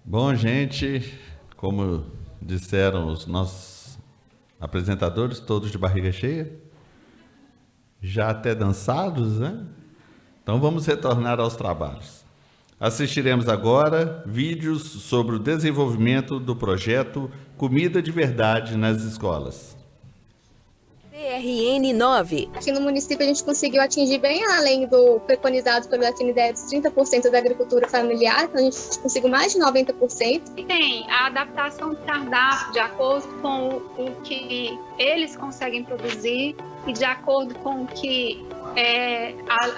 Bom, gente, como disseram os nossos apresentadores, todos de barriga cheia, já até dançados, né? Então vamos retornar aos trabalhos. Assistiremos agora vídeos sobre o desenvolvimento do projeto Comida de Verdade nas Escolas. CRN 9. Aqui no município a gente conseguiu atingir bem além do preconizado pelo FNDE, 30% da agricultura familiar, então a gente conseguiu mais de 90%. E tem a adaptação do cardápio de acordo com o que eles conseguem produzir e de acordo com o que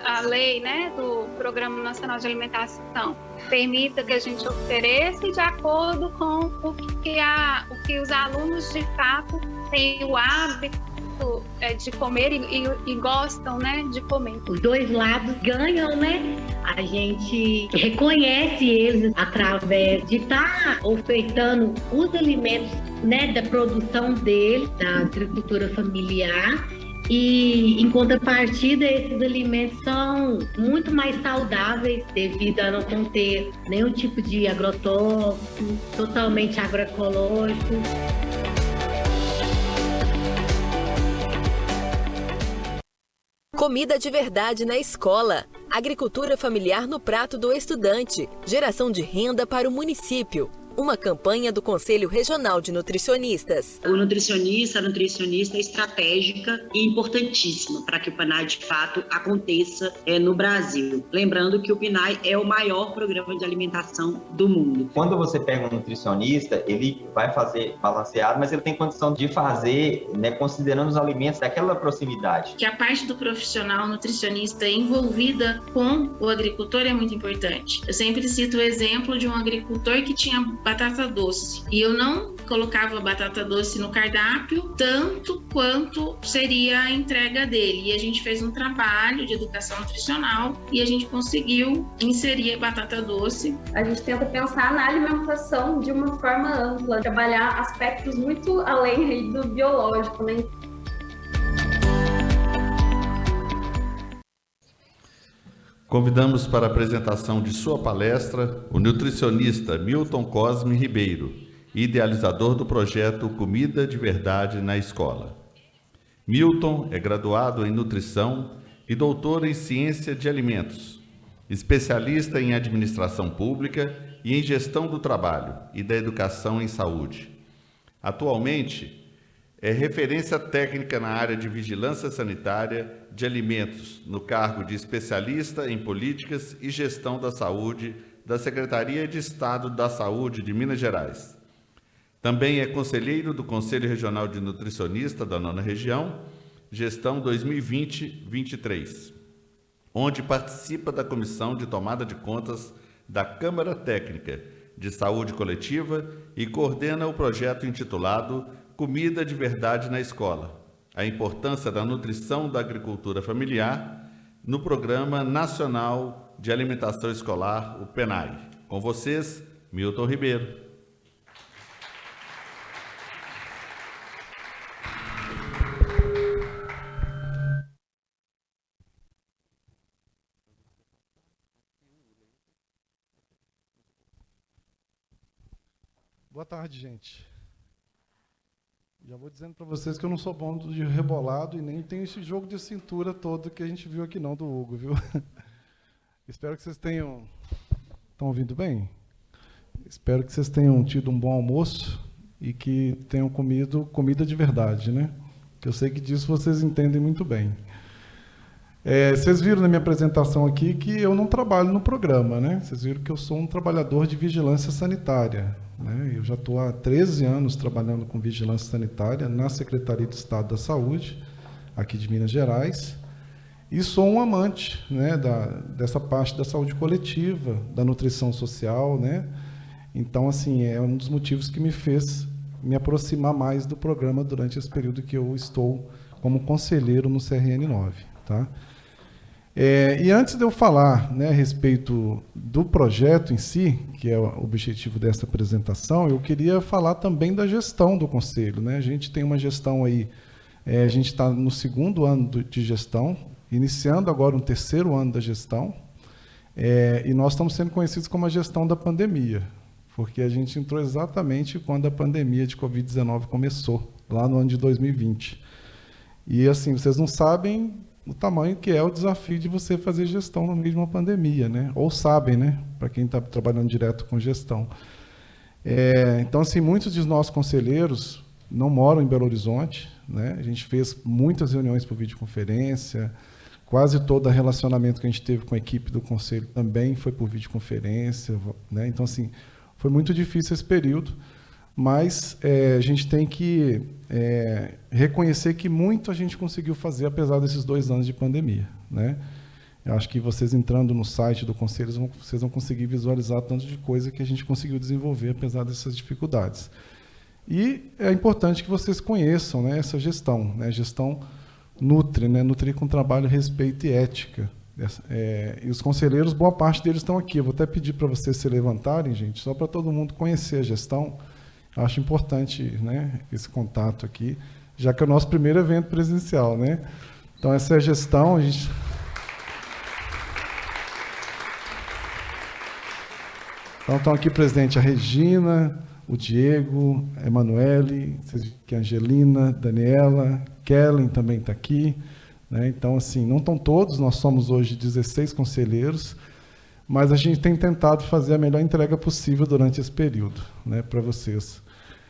a lei, né, do Programa Nacional de Alimentação permita que a gente ofereça e de acordo com o que os alunos de fato têm o hábito de comer e gostam, né, de comer. Os dois lados ganham, né? A gente reconhece eles através de estar ofertando os alimentos, né, da produção deles, da agricultura familiar. E, em contrapartida, esses alimentos são muito mais saudáveis devido a não conter nenhum tipo de agrotóxico, totalmente agroecológico. Comida de verdade na escola. Agricultura familiar no prato do estudante. Geração de renda para o município. Uma campanha do Conselho Regional de Nutricionistas. A nutricionista é estratégica e importantíssima para que o PNAE de fato aconteça no Brasil. Lembrando que o PNAE é o maior programa de alimentação do mundo. Quando você pega um nutricionista, ele vai fazer balanceado, mas ele tem condição de fazer, né, considerando os alimentos daquela proximidade. Que a parte do profissional nutricionista envolvida com o agricultor é muito importante. Eu sempre cito o exemplo de um agricultor que tinha batata doce. E eu não colocava batata doce no cardápio tanto quanto seria a entrega dele. E a gente fez um trabalho de educação nutricional e a gente conseguiu inserir a batata doce. A gente tenta pensar na alimentação de uma forma ampla, trabalhar aspectos muito além aí do biológico, né? Convidamos para a apresentação de sua palestra o nutricionista Milton Cosme Ribeiro, idealizador do projeto Comida de Verdade na Escola. Milton é graduado em nutrição e doutor em ciência de alimentos, especialista em administração pública e em gestão do trabalho e da educação em saúde. Atualmente, é referência técnica na área de vigilância sanitária de alimentos, no cargo de especialista em políticas e gestão da saúde da Secretaria de Estado da Saúde de Minas Gerais. Também é conselheiro do Conselho Regional de Nutricionista da 9ª Região, gestão 2020-23, onde participa da Comissão de Tomada de Contas da Câmara Técnica de Saúde Coletiva e coordena o projeto intitulado Comida de Verdade na Escola, a importância da nutrição da agricultura familiar no Programa Nacional de Alimentação Escolar, o PNAE. Com vocês, Milton Ribeiro. Boa tarde, gente. Já vou dizendo para vocês que eu não sou bom de rebolado e nem tenho esse jogo de cintura todo que a gente viu aqui não, do Hugo, viu? Espero que vocês tenham... Estão ouvindo bem? Espero que vocês tenham tido um bom almoço e que tenham comido comida de verdade, né? Que eu sei que disso vocês entendem muito bem. Vocês viram na minha apresentação aqui que eu não trabalho no programa, né? Vocês viram que eu sou um trabalhador de vigilância sanitária, né? Eu já estou há 13 anos trabalhando com vigilância sanitária na Secretaria de Estado da Saúde, aqui de Minas Gerais, e sou um amante, né, dessa parte da saúde coletiva, da nutrição social, né? Então, assim, é um dos motivos que me fez me aproximar mais do programa durante esse período que eu estou como conselheiro no CRN 9, tá? E antes de eu falar, né, a respeito do projeto em si, que é o objetivo dessa apresentação, eu queria falar também da gestão do Conselho, né? A gente tem uma gestão aí, a gente está no 2º ano de gestão, iniciando agora um 3º ano da gestão, e nós estamos sendo conhecidos como a gestão da pandemia. porque a gente entrou exatamente quando a pandemia de Covid-19 começou, lá no ano de 2020. E, assim, vocês não sabem o tamanho que é o desafio de você fazer gestão no meio de uma pandemia, né? Ou sabem, né? Para quem está trabalhando direto com gestão. Então, assim, muitos dos nossos conselheiros não moram em Belo Horizonte, né? A gente fez muitas reuniões por videoconferência, quase todo relacionamento que a gente teve com a equipe do conselho também foi por videoconferência, né? Então, assim, foi muito difícil esse período, mas a gente tem que reconhecer que muito a gente conseguiu fazer, apesar desses 2 anos de pandemia, né? Eu acho que vocês entrando no site do conselho, vocês vão conseguir visualizar tanto de coisa que a gente conseguiu desenvolver, apesar dessas dificuldades. E é importante que vocês conheçam, né, essa gestão, né? Gestão nutre, né? Nutrir com trabalho, respeito e ética. E os conselheiros, boa parte deles estão aqui. Eu vou até pedir para vocês se levantarem, gente, só para todo mundo conhecer a gestão. Eu acho importante, né, esse contato aqui, já que é o nosso primeiro evento presencial, né? Então, essa é a gestão. A gente... Então, estão aqui presente a Regina, o Diego, a Emanuele, a Angelina, Daniela, Kellen também está aqui, né? Então, assim, não estão todos, nós somos hoje 16 conselheiros, mas a gente tem tentado fazer a melhor entrega possível durante esse período, né, para vocês.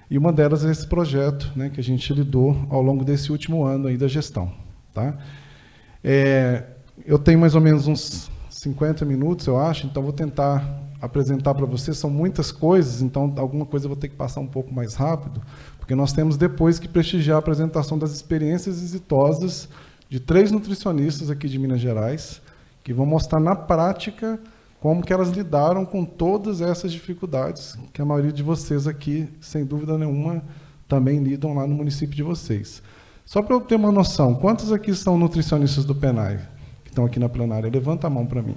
E uma delas é esse projeto, né, que a gente lidou ao longo desse último ano aí da gestão. Tá? Eu tenho mais ou menos uns 50 minutos, eu acho, então vou tentar apresentar para vocês. São muitas coisas, então alguma coisa eu vou ter que passar um pouco mais rápido, porque nós temos depois que prestigiar a apresentação das experiências exitosas de 3 nutricionistas aqui de Minas Gerais, que vão mostrar na prática como que elas lidaram com todas essas dificuldades que a maioria de vocês aqui, sem dúvida nenhuma, também lidam lá no município de vocês. Só para eu ter uma noção, quantos aqui são nutricionistas do PENAI, que estão aqui na plenária? Levanta a mão para mim.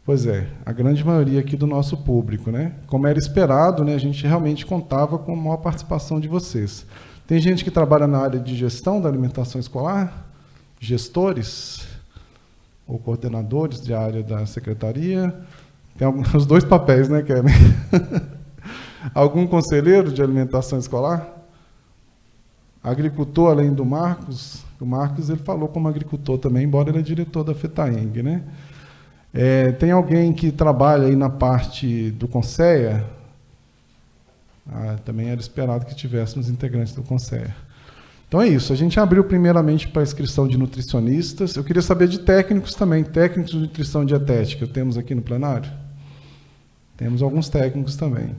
Pois é, a grande maioria aqui do nosso público, né? Como era esperado, né, a gente realmente contava com a maior participação de vocês. Tem gente que trabalha na área de gestão da alimentação escolar? Gestores? Ou coordenadores de área da secretaria? Tem os 2 papéis, né, Kellen? Algum conselheiro de alimentação escolar? Agricultor, além do Marcos? O Marcos, ele falou como agricultor também, embora ele é diretor da FETAENG, né? Tem alguém que trabalha aí na parte do CONSEA? Também era esperado que tivéssemos integrantes do CONSEA. Então é isso, a gente abriu primeiramente para a inscrição de nutricionistas. Eu queria saber de técnicos também, técnicos de nutrição dietética. Temos aqui no plenário? Temos alguns técnicos também.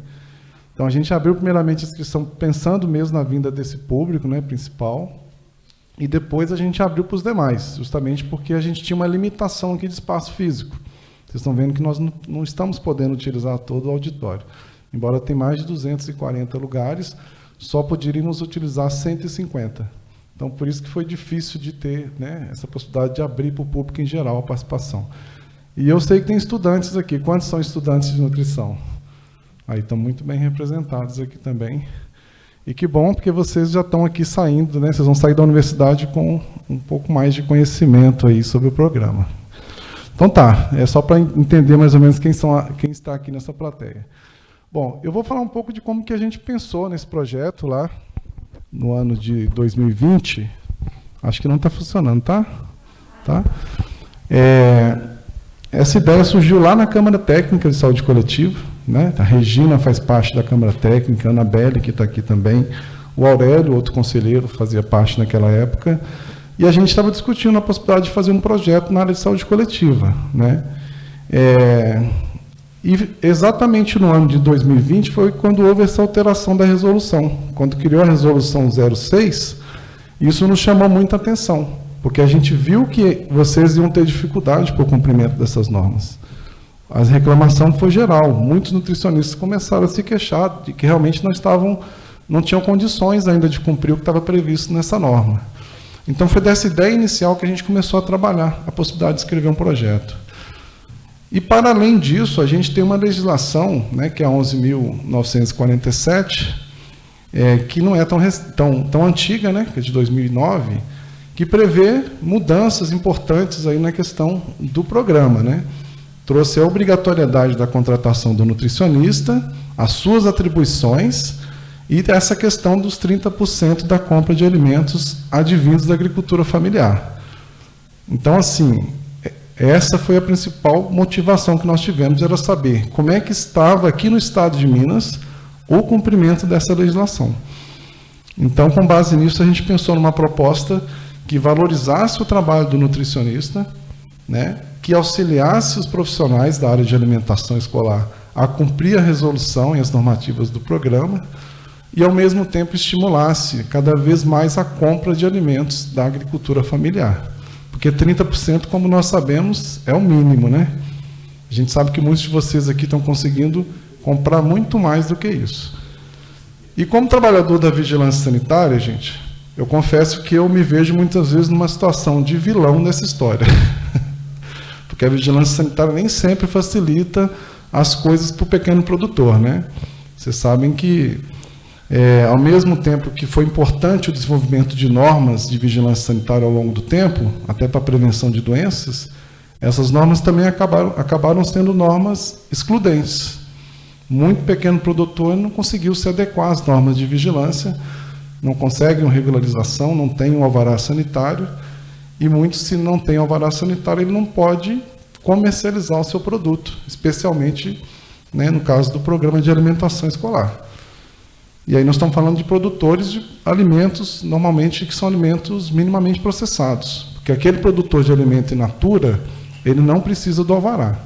Então a gente abriu primeiramente a inscrição pensando mesmo na vinda desse público, né, principal, e depois a gente abriu para os demais, justamente porque a gente tinha uma limitação aqui de espaço físico. Vocês estão vendo que nós não estamos podendo utilizar todo o auditório. Embora tenha mais de 240 lugares, só poderíamos utilizar 150. Então, por isso que foi difícil de ter, né, essa possibilidade de abrir para o público em geral a participação. E eu sei que tem estudantes aqui. Quantos são estudantes de nutrição? Aí estão muito bem representados aqui também. E que bom, porque vocês já estão aqui saindo, né? Vocês vão sair da universidade com um pouco mais de conhecimento aí sobre o programa. Então tá, é só para entender mais ou menos quem está aqui nessa plateia. Bom, eu vou falar um pouco de como que a gente pensou nesse projeto lá no ano de 2020. Acho que não está funcionando, tá? Tá? Essa ideia surgiu lá na Câmara Técnica de Saúde Coletiva, né? A Regina faz parte da Câmara Técnica, a Anabelle, que está aqui também, o Aurélio, outro conselheiro, fazia parte naquela época, e a gente estava discutindo a possibilidade de fazer um projeto na área de saúde coletiva, né? E exatamente no ano de 2020 foi quando houve essa alteração da resolução. Quando criou a resolução 06, isso nos chamou muita atenção, porque a gente viu que vocês iam ter dificuldade para o cumprimento dessas normas. A reclamação foi geral. Muitos nutricionistas começaram a se queixar de que realmente não tinham condições ainda de cumprir o que estava previsto nessa norma. Então, foi dessa ideia inicial que a gente começou a trabalhar a possibilidade de escrever um projeto. E, para além disso, a gente tem uma legislação, né, que é a 11.947, que não é tão antiga, né, que é de 2009, que prevê mudanças importantes aí na questão do programa, né? Trouxe a obrigatoriedade da contratação do nutricionista, as suas atribuições e essa questão dos 30% da compra de alimentos advindos da agricultura familiar. Então, assim, essa foi a principal motivação que nós tivemos, era saber como é que estava aqui no estado de Minas o cumprimento dessa legislação. Então, com base nisso, a gente pensou numa proposta que valorizasse o trabalho do nutricionista, né, que auxiliasse os profissionais da área de alimentação escolar a cumprir a resolução e as normativas do programa e, ao mesmo tempo, estimulasse cada vez mais a compra de alimentos da agricultura familiar. Porque 30%, como nós sabemos, é o mínimo, né? A gente sabe que muitos de vocês aqui estão conseguindo comprar muito mais do que isso. E como trabalhador da vigilância sanitária, gente, eu confesso que eu me vejo muitas vezes numa situação de vilão nessa história. Porque a vigilância sanitária nem sempre facilita as coisas para o pequeno produtor, né? Vocês sabem que, ao mesmo tempo que foi importante o desenvolvimento de normas de vigilância sanitária ao longo do tempo, até para a prevenção de doenças, essas normas também acabaram sendo normas excludentes. Muito pequeno produtor não conseguiu se adequar às normas de vigilância, não consegue uma regularização, não tem um alvará sanitário, e muitos, se não tem alvará sanitário, ele não pode comercializar o seu produto, especialmente, né, no caso do programa de alimentação escolar. E aí nós estamos falando de produtores de alimentos, normalmente, que são alimentos minimamente processados. Porque aquele produtor de alimento in natura, ele não precisa do alvará.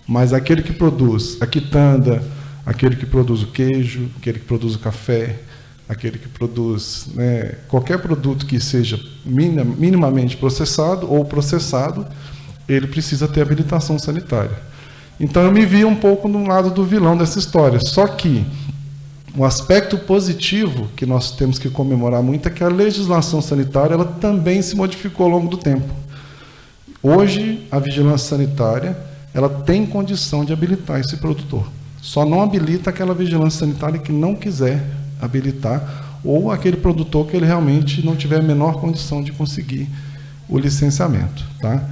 Mas aquele que produz a quitanda, aquele que produz o queijo, aquele que produz o café, aquele que produz, né, qualquer produto que seja minimamente processado ou processado, ele precisa ter habilitação sanitária. Então, eu me vi um pouco no lado do vilão dessa história. Só que o aspecto positivo que nós temos que comemorar muito é que a legislação sanitária ela também se modificou ao longo do tempo. Hoje, a vigilância sanitária ela tem condição de habilitar esse produtor. Só não habilita aquela vigilância sanitária que não quiser habilitar, ou aquele produtor que ele realmente não tiver a menor condição de conseguir o licenciamento. Tá?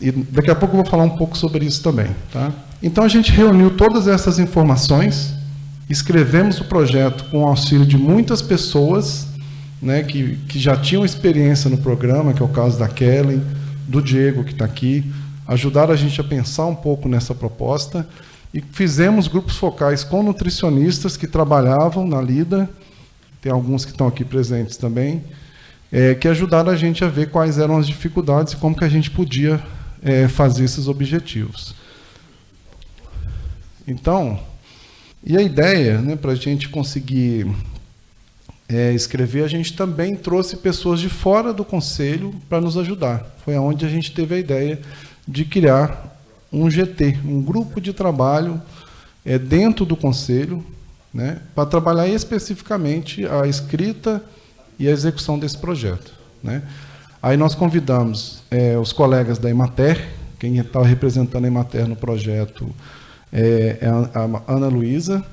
E daqui a pouco eu vou falar um pouco sobre isso também. Tá? Então, a gente reuniu todas essas informações, escrevemos o projeto com o auxílio de muitas pessoas, né, que já tinham experiência no programa, que é o caso da Kellen, do Diego, que está aqui, ajudaram a gente a pensar um pouco nessa proposta, e fizemos grupos focais com nutricionistas que trabalhavam na lida, tem alguns que estão aqui presentes também, que ajudaram a gente a ver quais eram as dificuldades e como que a gente podia fazer esses objetivos. Então, e a ideia, né, para a gente conseguir escrever, a gente também trouxe pessoas de fora do Conselho para nos ajudar. Foi onde a gente teve a ideia de criar um GT, um grupo de trabalho dentro do Conselho, né, para trabalhar especificamente a escrita e a execução desse projeto. Né. Aí nós convidamos os colegas da Emater, quem estava representando a Emater no projeto é a Ana Luísa.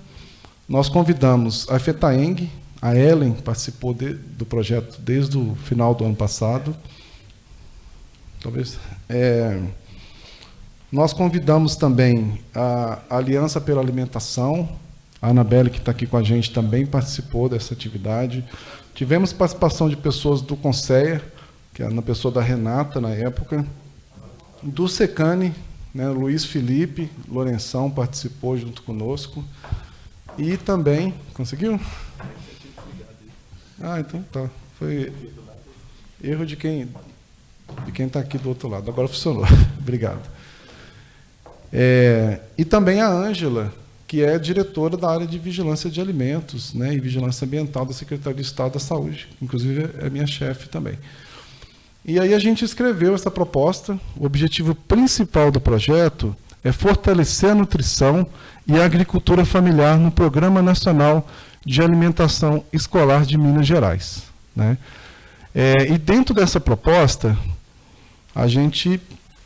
Nós convidamos a FETAENG, a Ellen participou do projeto desde o final do ano passado. Talvez. Nós convidamos também a Aliança pela Alimentação, a Anabelle, que está aqui com a gente, também participou dessa atividade. Tivemos participação de pessoas do Conceia, que é na pessoa da Renata, na época, do Secane, né, Luiz Felipe Lourenção participou junto conosco, e também... Conseguiu? Ah, então tá. Foi erro de quem está aqui do outro lado. Agora funcionou. Obrigado. E também a Ângela, que é diretora da área de vigilância de alimentos, né, e vigilância ambiental da Secretaria de Estado da Saúde. Inclusive, é minha chefe também. E aí a gente escreveu essa proposta. O objetivo principal do projeto é fortalecer a nutrição e a agricultura familiar no Programa Nacional de Alimentação Escolar de Minas Gerais. Né? E dentro dessa proposta, a gente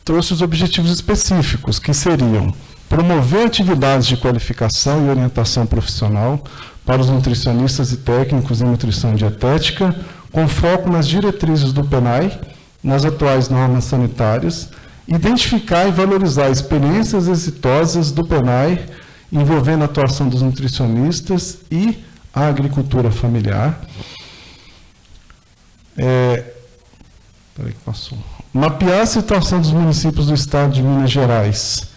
trouxe os objetivos específicos, que seriam promover atividades de qualificação e orientação profissional para os nutricionistas e técnicos em nutrição e dietética, com foco nas diretrizes do PNAE, nas atuais normas sanitárias, identificar e valorizar experiências exitosas do PNAE envolvendo a atuação dos nutricionistas e a agricultura familiar. Peraí que passou. Mapear a situação dos municípios do estado de Minas Gerais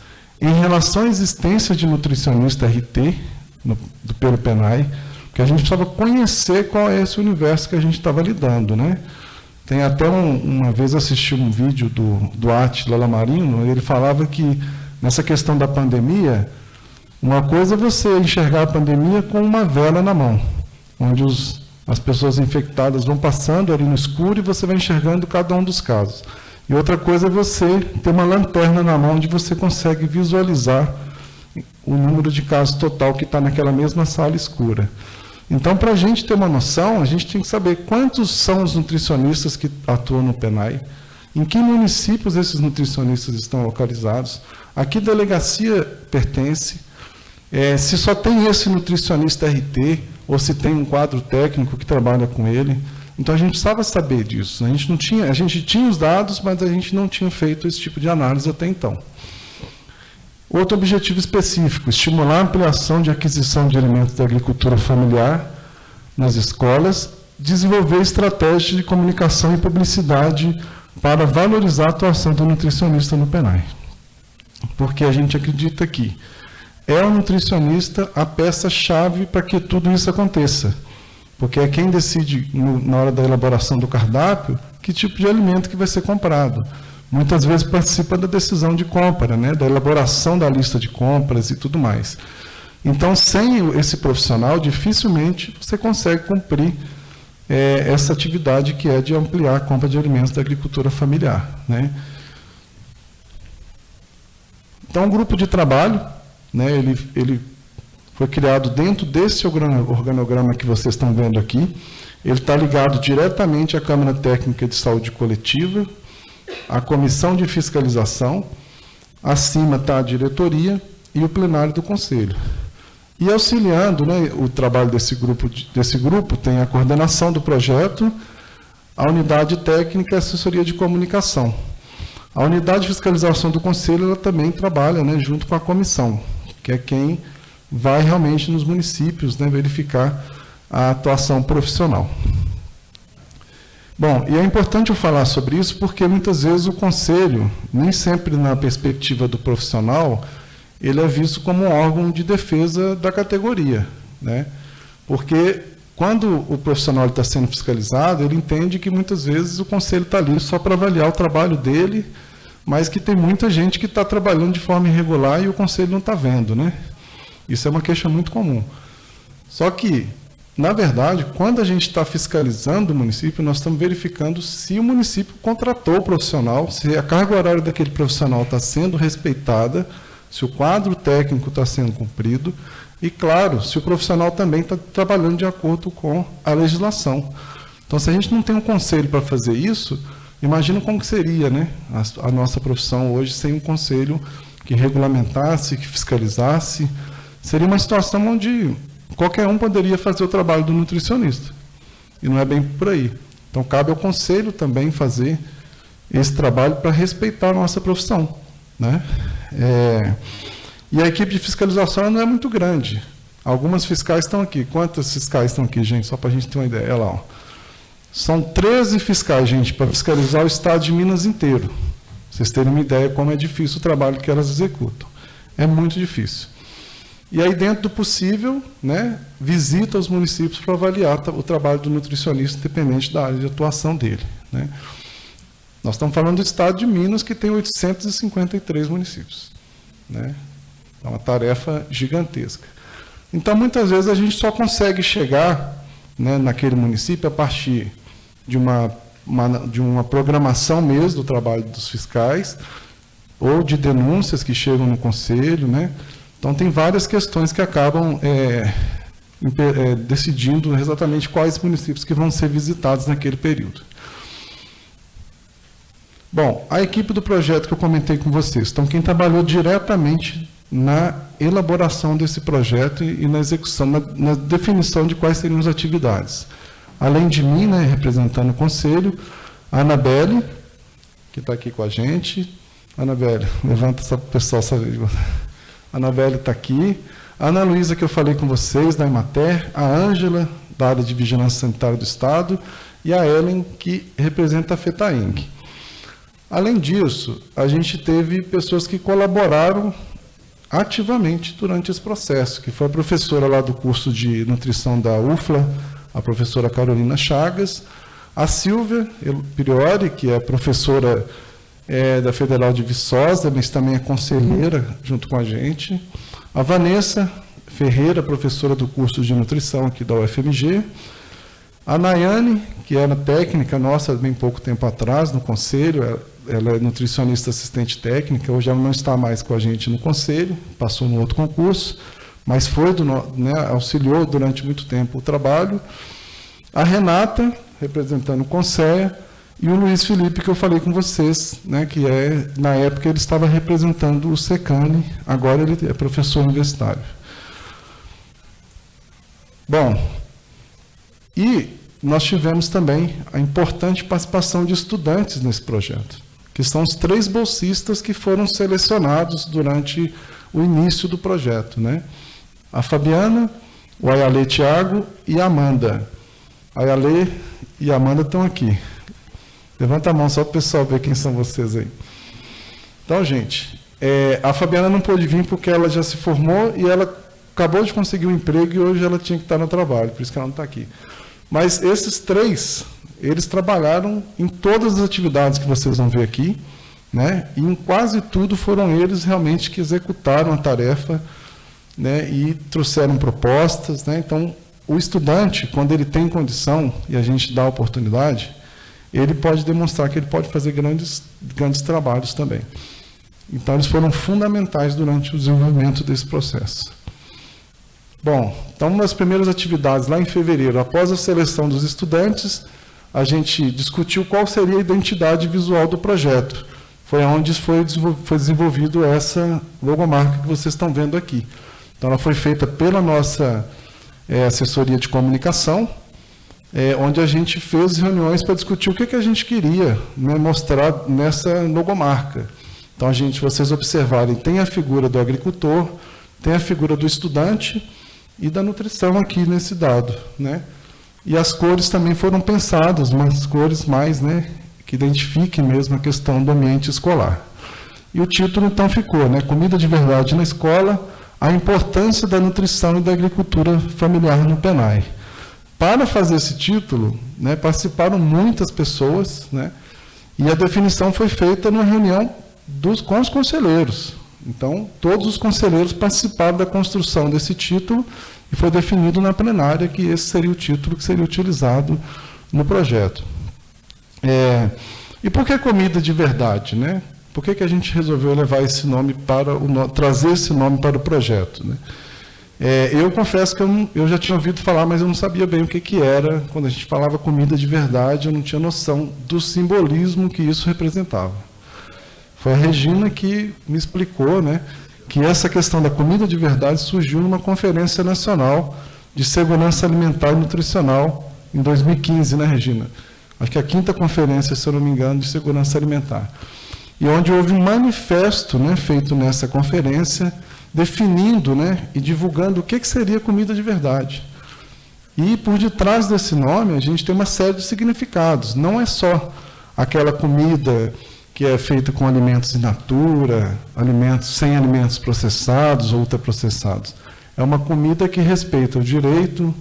em relação à existência de nutricionista RT pelo PNAE, porque a gente precisava conhecer qual é esse universo que a gente estava lidando, né? Tem até uma vez assisti um vídeo do Átila Lamarino, ele falava que nessa questão da pandemia, uma coisa é você enxergar a pandemia com uma vela na mão, onde as pessoas infectadas vão passando ali no escuro e você vai enxergando cada um dos casos. E outra coisa é você ter uma lanterna na mão onde você consegue visualizar o número de casos total que está naquela mesma sala escura. Então, para a gente ter uma noção, a gente tem que saber quantos são os nutricionistas que atuam no PNAE, em que municípios esses nutricionistas estão localizados, a que delegacia pertence, se só tem esse nutricionista RT, ou se tem um quadro técnico que trabalha com ele. Então, a gente precisava saber disso. A gente tinha os dados, mas a gente não tinha feito esse tipo de análise até então. Outro objetivo específico, estimular a ampliação de aquisição de alimentos da agricultura familiar nas escolas, desenvolver estratégias de comunicação e publicidade para valorizar a atuação do nutricionista no PNAE. Porque a gente acredita que é o nutricionista a peça-chave para que tudo isso aconteça. Porque é quem decide, na hora da elaboração do cardápio, que tipo de alimento que vai ser comprado. Muitas vezes participa da decisão de compra, né, da elaboração da lista de compras e tudo mais. Então, sem esse profissional, dificilmente você consegue cumprir essa atividade que é de ampliar a compra de alimentos da agricultura familiar, né. Então, um grupo de trabalho, né, ele foi criado dentro desse organograma que vocês estão vendo aqui. Ele está ligado diretamente à Câmara Técnica de Saúde Coletiva, a Comissão de Fiscalização, acima está a diretoria e o plenário do Conselho. E auxiliando, né, o trabalho desse grupo tem a coordenação do projeto, a unidade técnica e a assessoria de comunicação. A unidade de fiscalização do Conselho ela também trabalha, né, junto com a comissão, que é quem vai realmente nos municípios, né, verificar a atuação profissional. Bom, e é importante eu falar sobre isso porque muitas vezes o conselho, nem sempre na perspectiva do profissional, ele é visto como um órgão de defesa da categoria, né? Porque quando o profissional está sendo fiscalizado, ele entende que muitas vezes o conselho está ali só para avaliar o trabalho dele, mas que tem muita gente que está trabalhando de forma irregular e o conselho não está vendo, né? Isso é uma queixa muito comum. Só que, na verdade, quando a gente está fiscalizando o município, nós estamos verificando se o município contratou o profissional, se a carga horária daquele profissional está sendo respeitada, se o quadro técnico está sendo cumprido e, claro, se o profissional também está trabalhando de acordo com a legislação. Então, se a gente não tem um conselho para fazer isso, imagina como que seria, né, a nossa profissão hoje sem um conselho que regulamentasse, que fiscalizasse. Seria uma situação onde qualquer um poderia fazer o trabalho do nutricionista. E não é bem por aí. Então, cabe ao conselho também fazer esse trabalho para respeitar a nossa profissão, né? E a equipe de fiscalização não é muito grande. Algumas fiscais estão aqui. Quantas fiscais estão aqui, gente? Só para a gente ter uma ideia. Olha lá, ó. São 13 fiscais, gente, para fiscalizar o estado de Minas inteiro. Vocês terem uma ideia como é difícil o trabalho que elas executam. É muito difícil. E aí, dentro do possível, né, visita os municípios para avaliar o trabalho do nutricionista, independente da área de atuação dele, né. Nós estamos falando do estado de Minas, que tem 853 municípios, né. É uma tarefa gigantesca. Então, muitas vezes, a gente só consegue chegar, né, naquele município a partir de uma programação mesmo do trabalho dos fiscais, ou de denúncias que chegam no conselho, né. Então, tem várias questões que acabam decidindo exatamente quais municípios que vão ser visitados naquele período. Bom, a equipe do projeto que eu comentei com vocês. Então, quem trabalhou diretamente na elaboração desse projeto e na execução, na definição de quais seriam as atividades. Além de mim, né, representando o conselho, a Anabelle, que está aqui com a gente. Anabelle, levanta essa pessoa, sabe? A Anabelle está aqui, a Ana Luísa, que eu falei com vocês, da Emater, a Ângela, da área de Vigilância Sanitária do Estado, e a Ellen, que representa a FETAING. Além disso, a gente teve pessoas que colaboraram ativamente durante esse processo, que foi a professora lá do curso de nutrição da UFLA, a professora Carolina Chagas, a Silvia Priori, que é professora da Federal de Viçosa, mas também é conselheira junto com a gente, a Vanessa Ferreira, professora do curso de nutrição aqui da UFMG, a Nayane, que era técnica nossa bem pouco tempo atrás no conselho, ela é nutricionista assistente técnica, hoje ela não está mais com a gente no conselho, passou no outro concurso, mas foi auxiliou durante muito tempo o trabalho. A Renata, representando o Conceia, e o Luiz Felipe, que eu falei com vocês, né, que na época ele estava representando o SECANI, agora ele é professor universitário. Bom, e nós tivemos também a importante participação de estudantes nesse projeto, que são os 3 bolsistas que foram selecionados durante o início do projeto, né? A Fabiana, o Ayale Thiago e a Amanda. A Ayale e a Amanda estão aqui. Levanta a mão só para o pessoal ver quem são vocês aí. Então, gente, a Fabiana não pôde vir porque ela já se formou e ela acabou de conseguir um emprego e hoje ela tinha que estar no trabalho, por isso que ela não está aqui. Mas esses 3, eles trabalharam em todas as atividades que vocês vão ver aqui, né? E em quase tudo foram eles realmente que executaram a tarefa, né? E trouxeram propostas, né? Então, o estudante, quando ele tem condição e a gente dá a oportunidade, ele pode demonstrar que ele pode fazer grandes trabalhos também. Então, eles foram fundamentais durante o desenvolvimento desse processo. Bom, então, uma das primeiras atividades, lá em fevereiro, após a seleção dos estudantes, a gente discutiu qual seria a identidade visual do projeto. Foi onde foi desenvolvido essa logomarca que vocês estão vendo aqui. Então, ela foi feita pela nossa assessoria de comunicação, onde a gente fez reuniões para discutir o que a gente queria, né, mostrar nessa logomarca. Então, vocês observarem, tem a figura do agricultor, tem a figura do estudante e da nutrição aqui nesse dado, né? E as cores também foram pensadas, umas cores mais, né, que identifiquem mesmo a questão do ambiente escolar. E o título, então, ficou, né, Comida de Verdade na Escola, a importância da nutrição e da agricultura familiar no PENAI. Para fazer esse título, né, participaram muitas pessoas, né, e a definição foi feita numa reunião com os conselheiros. Então, todos os conselheiros participaram da construção desse título e foi definido na plenária que esse seria o título que seria utilizado no projeto. E por que comida de verdade, né? Por que a gente resolveu levar esse nome trazer esse nome para o projeto, né? Eu confesso que eu já tinha ouvido falar, mas eu não sabia bem o que era. Quando a gente falava comida de verdade, eu não tinha noção do simbolismo que isso representava. Foi a Regina que me explicou, né, que essa questão da comida de verdade surgiu numa Conferência Nacional de Segurança Alimentar e Nutricional em 2015, né, Regina? Acho que é a 5ª conferência, se eu não me engano, de segurança alimentar. E onde houve um manifesto, né, feito nessa conferência, definindo, né, e divulgando o que seria comida de verdade. E por detrás desse nome, a gente tem uma série de significados. Não é só aquela comida que é feita com alimentos in natura, sem alimentos processados ou ultraprocessados. É uma comida que respeita o direito,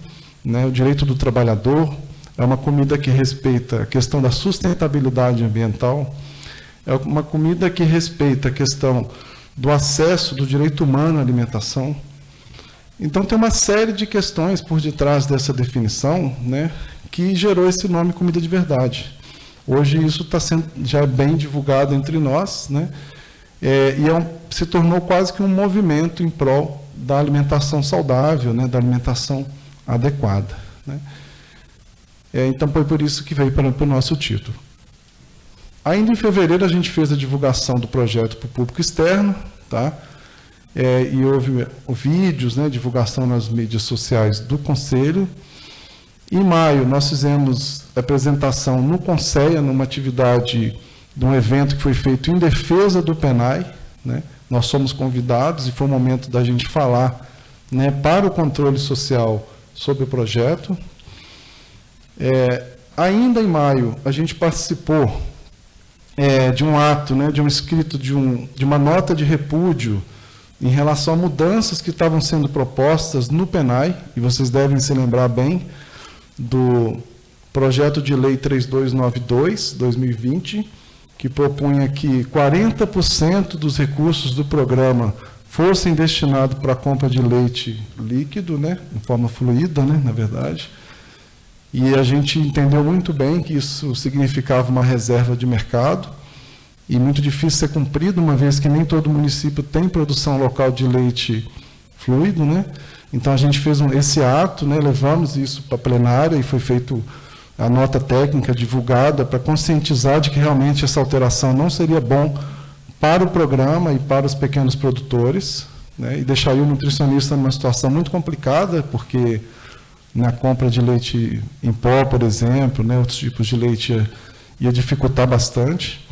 né, o direito do trabalhador, é uma comida que respeita a questão da sustentabilidade ambiental, é uma comida que respeita a questão do acesso do direito humano à alimentação. Então, tem uma série de questões por detrás dessa definição, né, que gerou esse nome comida de verdade. Hoje isso está sendo já bem divulgado entre nós, né? Se tornou quase que um movimento em prol da alimentação saudável, né? Da alimentação adequada, né? Então foi por isso que veio para o nosso título. Ainda em fevereiro a gente fez a divulgação do projeto para o público externo, tá? E houve vídeos, né? Divulgação nas mídias sociais do Conselho. Em maio, nós fizemos a apresentação no Conceia, numa atividade de um evento que foi feito em defesa do PENAI, né? Nós somos convidados e foi o momento da gente falar, né, para o controle social sobre o projeto. Ainda em maio, a gente participou de um ato, né, de um escrito, de uma nota de repúdio em relação a mudanças que estavam sendo propostas no PENAI, e vocês devem se lembrar bem do projeto de lei 3292/2020, que propunha que 40% dos recursos do programa fossem destinados para a compra de leite líquido, né, em forma fluida, né, na verdade. E a gente entendeu muito bem que isso significava uma reserva de mercado e muito difícil ser cumprido, uma vez que nem todo município tem produção local de leite fluido, né? Então a gente fez esse ato, né, levamos isso para a plenária e foi feito a nota técnica divulgada para conscientizar de que realmente essa alteração não seria bom para o programa e para os pequenos produtores, né, e deixaria o nutricionista numa situação muito complicada, porque na compra de leite em pó, por exemplo, né, outros tipos de leite ia dificultar bastante.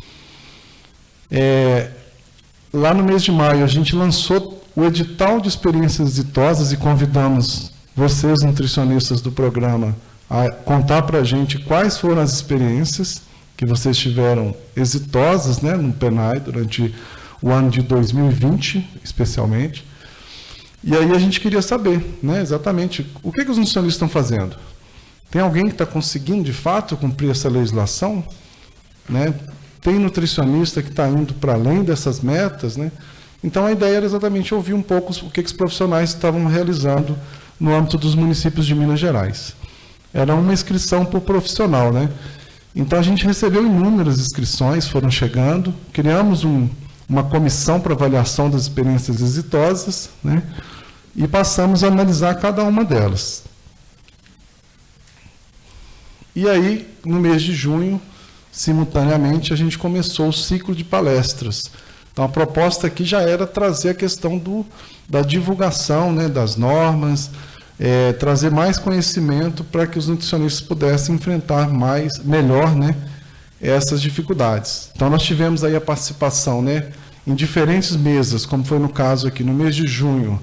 Lá no mês de maio, a gente lançou o edital de experiências exitosas e convidamos vocês, nutricionistas do programa, a contar para a gente quais foram as experiências que vocês tiveram exitosas, né, no PENAI durante o ano de 2020, especialmente. E aí a gente queria saber, né, exatamente o que os nutricionistas estão fazendo. Tem alguém que está conseguindo, de fato, cumprir essa legislação? Né? Tem nutricionista que está indo para além dessas metas? Né? Então, a ideia era exatamente ouvir um pouco o que os profissionais estavam realizando no âmbito dos municípios de Minas Gerais. Era uma inscrição por profissional, né? Então, a gente recebeu inúmeras inscrições, foram chegando, criamos uma comissão para avaliação das experiências exitosas, né? E passamos a analisar cada uma delas. E aí, no mês de junho, simultaneamente, a gente começou o ciclo de palestras. Então, a proposta aqui já era trazer a questão da divulgação, né, das normas, trazer mais conhecimento para que os nutricionistas pudessem enfrentar melhor, né, essas dificuldades. Então, nós tivemos aí a participação, né, em diferentes mesas, como foi no caso aqui, no mês de junho,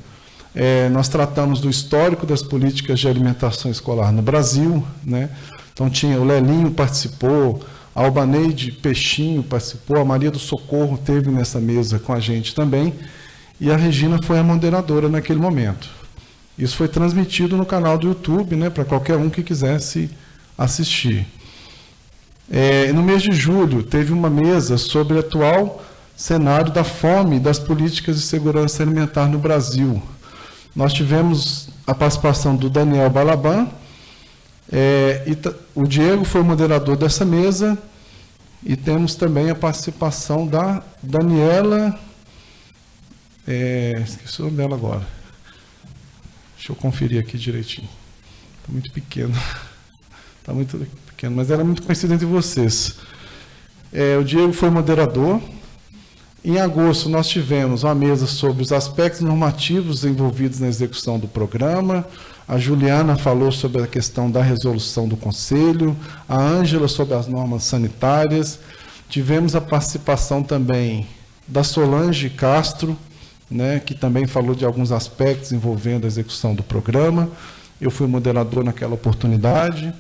nós tratamos do histórico das políticas de alimentação escolar no Brasil, né? Então, o Lelinho participou, a Albaneide Peixinho participou, a Maria do Socorro teve nessa mesa com a gente também, e a Regina foi a moderadora naquele momento. Isso foi transmitido no canal do YouTube, né, para qualquer um que quisesse assistir. No mês de julho, teve uma mesa sobre o atual cenário da fome e das políticas de segurança alimentar no Brasil. Nós tivemos a participação do Daniel Balaban, o Diego foi o moderador dessa mesa, e temos também a participação da Daniela, esqueci o nome dela agora. Deixa eu conferir aqui direitinho. Está muito pequeno. Está muito pequeno, mas ela é muito conhecida entre vocês. O Diego foi moderador. Em agosto, nós tivemos uma mesa sobre os aspectos normativos envolvidos na execução do programa. A Juliana falou sobre a questão da resolução do Conselho, a Ângela sobre as normas sanitárias. Tivemos a participação também da Solange Castro, né, que também falou de alguns aspectos envolvendo a execução do programa. Eu fui moderador naquela oportunidade.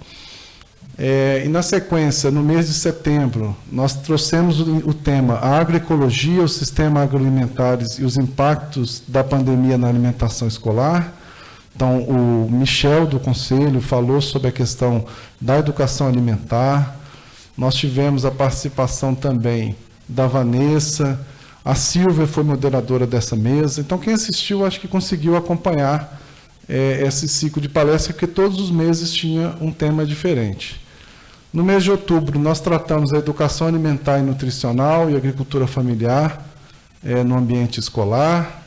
E na sequência, no mês de setembro, nós trouxemos o tema a agroecologia, os sistemas agroalimentares e os impactos da pandemia na alimentação escolar. Então, o Michel do Conselho falou sobre a questão da educação alimentar. Nós tivemos a participação também da Vanessa, a Silvia foi moderadora dessa mesa. Então, quem assistiu, acho que conseguiu acompanhar esse ciclo de palestra, porque todos os meses tinha um tema diferente. No mês de outubro, nós tratamos a educação alimentar e nutricional e agricultura familiar no ambiente escolar.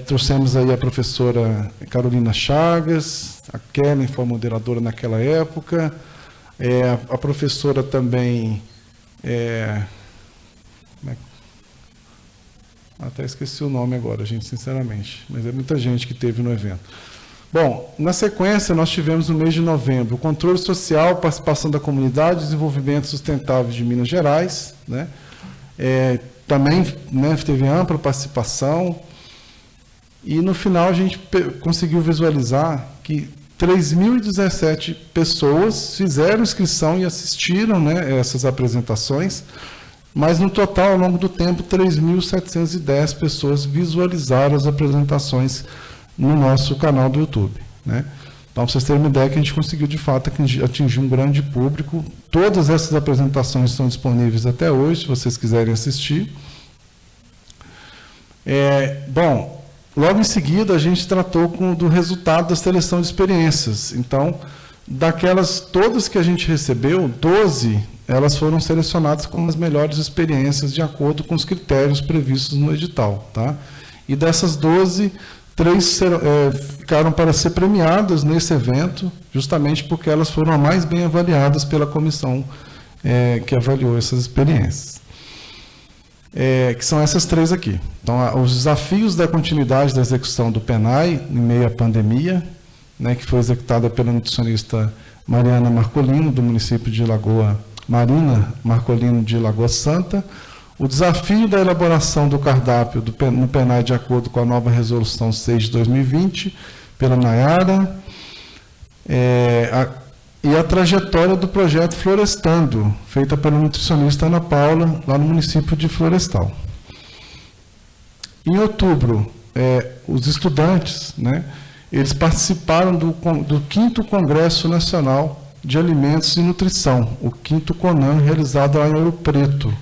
Trouxemos aí a professora Carolina Chagas, a Kellen foi moderadora naquela época, a professora também, até esqueci o nome agora, gente, sinceramente, mas é muita gente que teve no evento. Bom, na sequência, nós tivemos no mês de novembro o controle social, participação da comunidade, desenvolvimento sustentável de Minas Gerais, né? Também, né, teve ampla participação. E no final a gente conseguiu visualizar que 3.017 pessoas fizeram inscrição e assistiram, né, essas apresentações, mas no total, ao longo do tempo, 3.710 pessoas visualizaram as apresentações no nosso canal do YouTube, né? Então, para vocês terem uma ideia que a gente conseguiu, de fato, atingir um grande público. Todas essas apresentações estão disponíveis até hoje, se vocês quiserem assistir. Bom, logo em seguida, a gente tratou do resultado da seleção de experiências. Então, daquelas todas que a gente recebeu, 12, elas foram selecionadas como as melhores experiências de acordo com os critérios previstos no edital, tá? E dessas 12, 3 ficaram para ser premiadas nesse evento, justamente porque elas foram as mais bem avaliadas pela comissão que avaliou essas experiências. Que são essas 3 aqui. Então, os desafios da continuidade da execução do PENAI em meio à pandemia, né, que foi executada pela nutricionista Mariana Marcolino, do município de Marina Marcolino de Lagoa Santa. O desafio da elaboração do cardápio no PENAI de acordo com a nova resolução 6 de 2020, pela Nayara, e a trajetória do projeto Florestando, feita pela nutricionista Ana Paula, lá no município de Florestal. Em outubro, os estudantes, né, eles participaram do 5º Congresso Nacional de Alimentos e Nutrição, o 5º CONAN, realizado lá em Ouro Preto.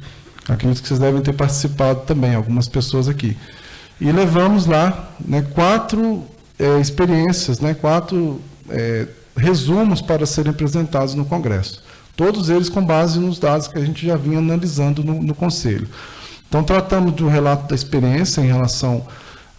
Acredito que vocês devem ter participado também, algumas pessoas aqui. E levamos lá, né, 4 experiências, né, 4 resumos para serem apresentados no Congresso. Todos eles com base nos dados que a gente já vinha analisando no Conselho. Então, tratamos do relato da experiência em relação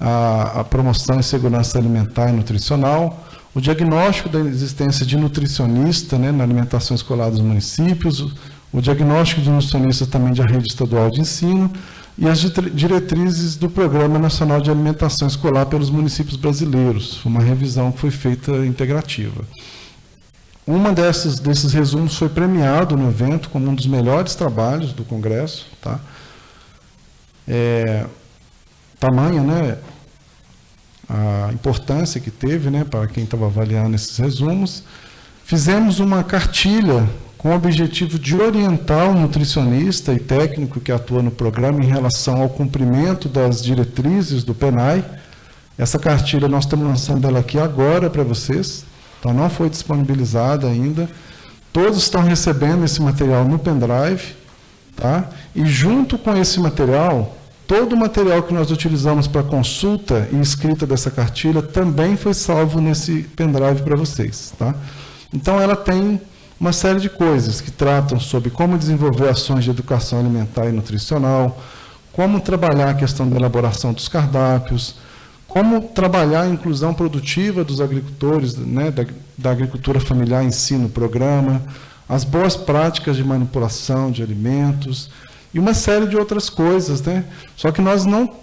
à promoção e segurança alimentar e nutricional, o diagnóstico da existência de nutricionista, né, na alimentação escolar dos municípios, o diagnóstico de nutricionista também da rede estadual de ensino e as diretrizes do Programa Nacional de Alimentação Escolar pelos municípios brasileiros, uma revisão que foi feita integrativa. Uma desses resumos foi premiado no evento como um dos melhores trabalhos do Congresso, tá? Tamanha, né, a importância que teve, né, para quem estava avaliando esses resumos. Fizemos uma cartilha com o objetivo de orientar o nutricionista e técnico que atua no programa em relação ao cumprimento das diretrizes do PENAI. Essa cartilha nós estamos lançando ela aqui agora para vocês, então não foi disponibilizada ainda. Todos estão recebendo esse material no pendrive, tá? E junto com esse material, todo o material que nós utilizamos para consulta e escrita dessa cartilha também foi salvo nesse pendrive para vocês, tá? Então ela tem uma série de coisas que tratam sobre como desenvolver ações de educação alimentar e nutricional, como trabalhar a questão da elaboração dos cardápios, como trabalhar a inclusão produtiva dos agricultores, né, da agricultura familiar em si no programa, as boas práticas de manipulação de alimentos e uma série de outras coisas, né? Só que nós não,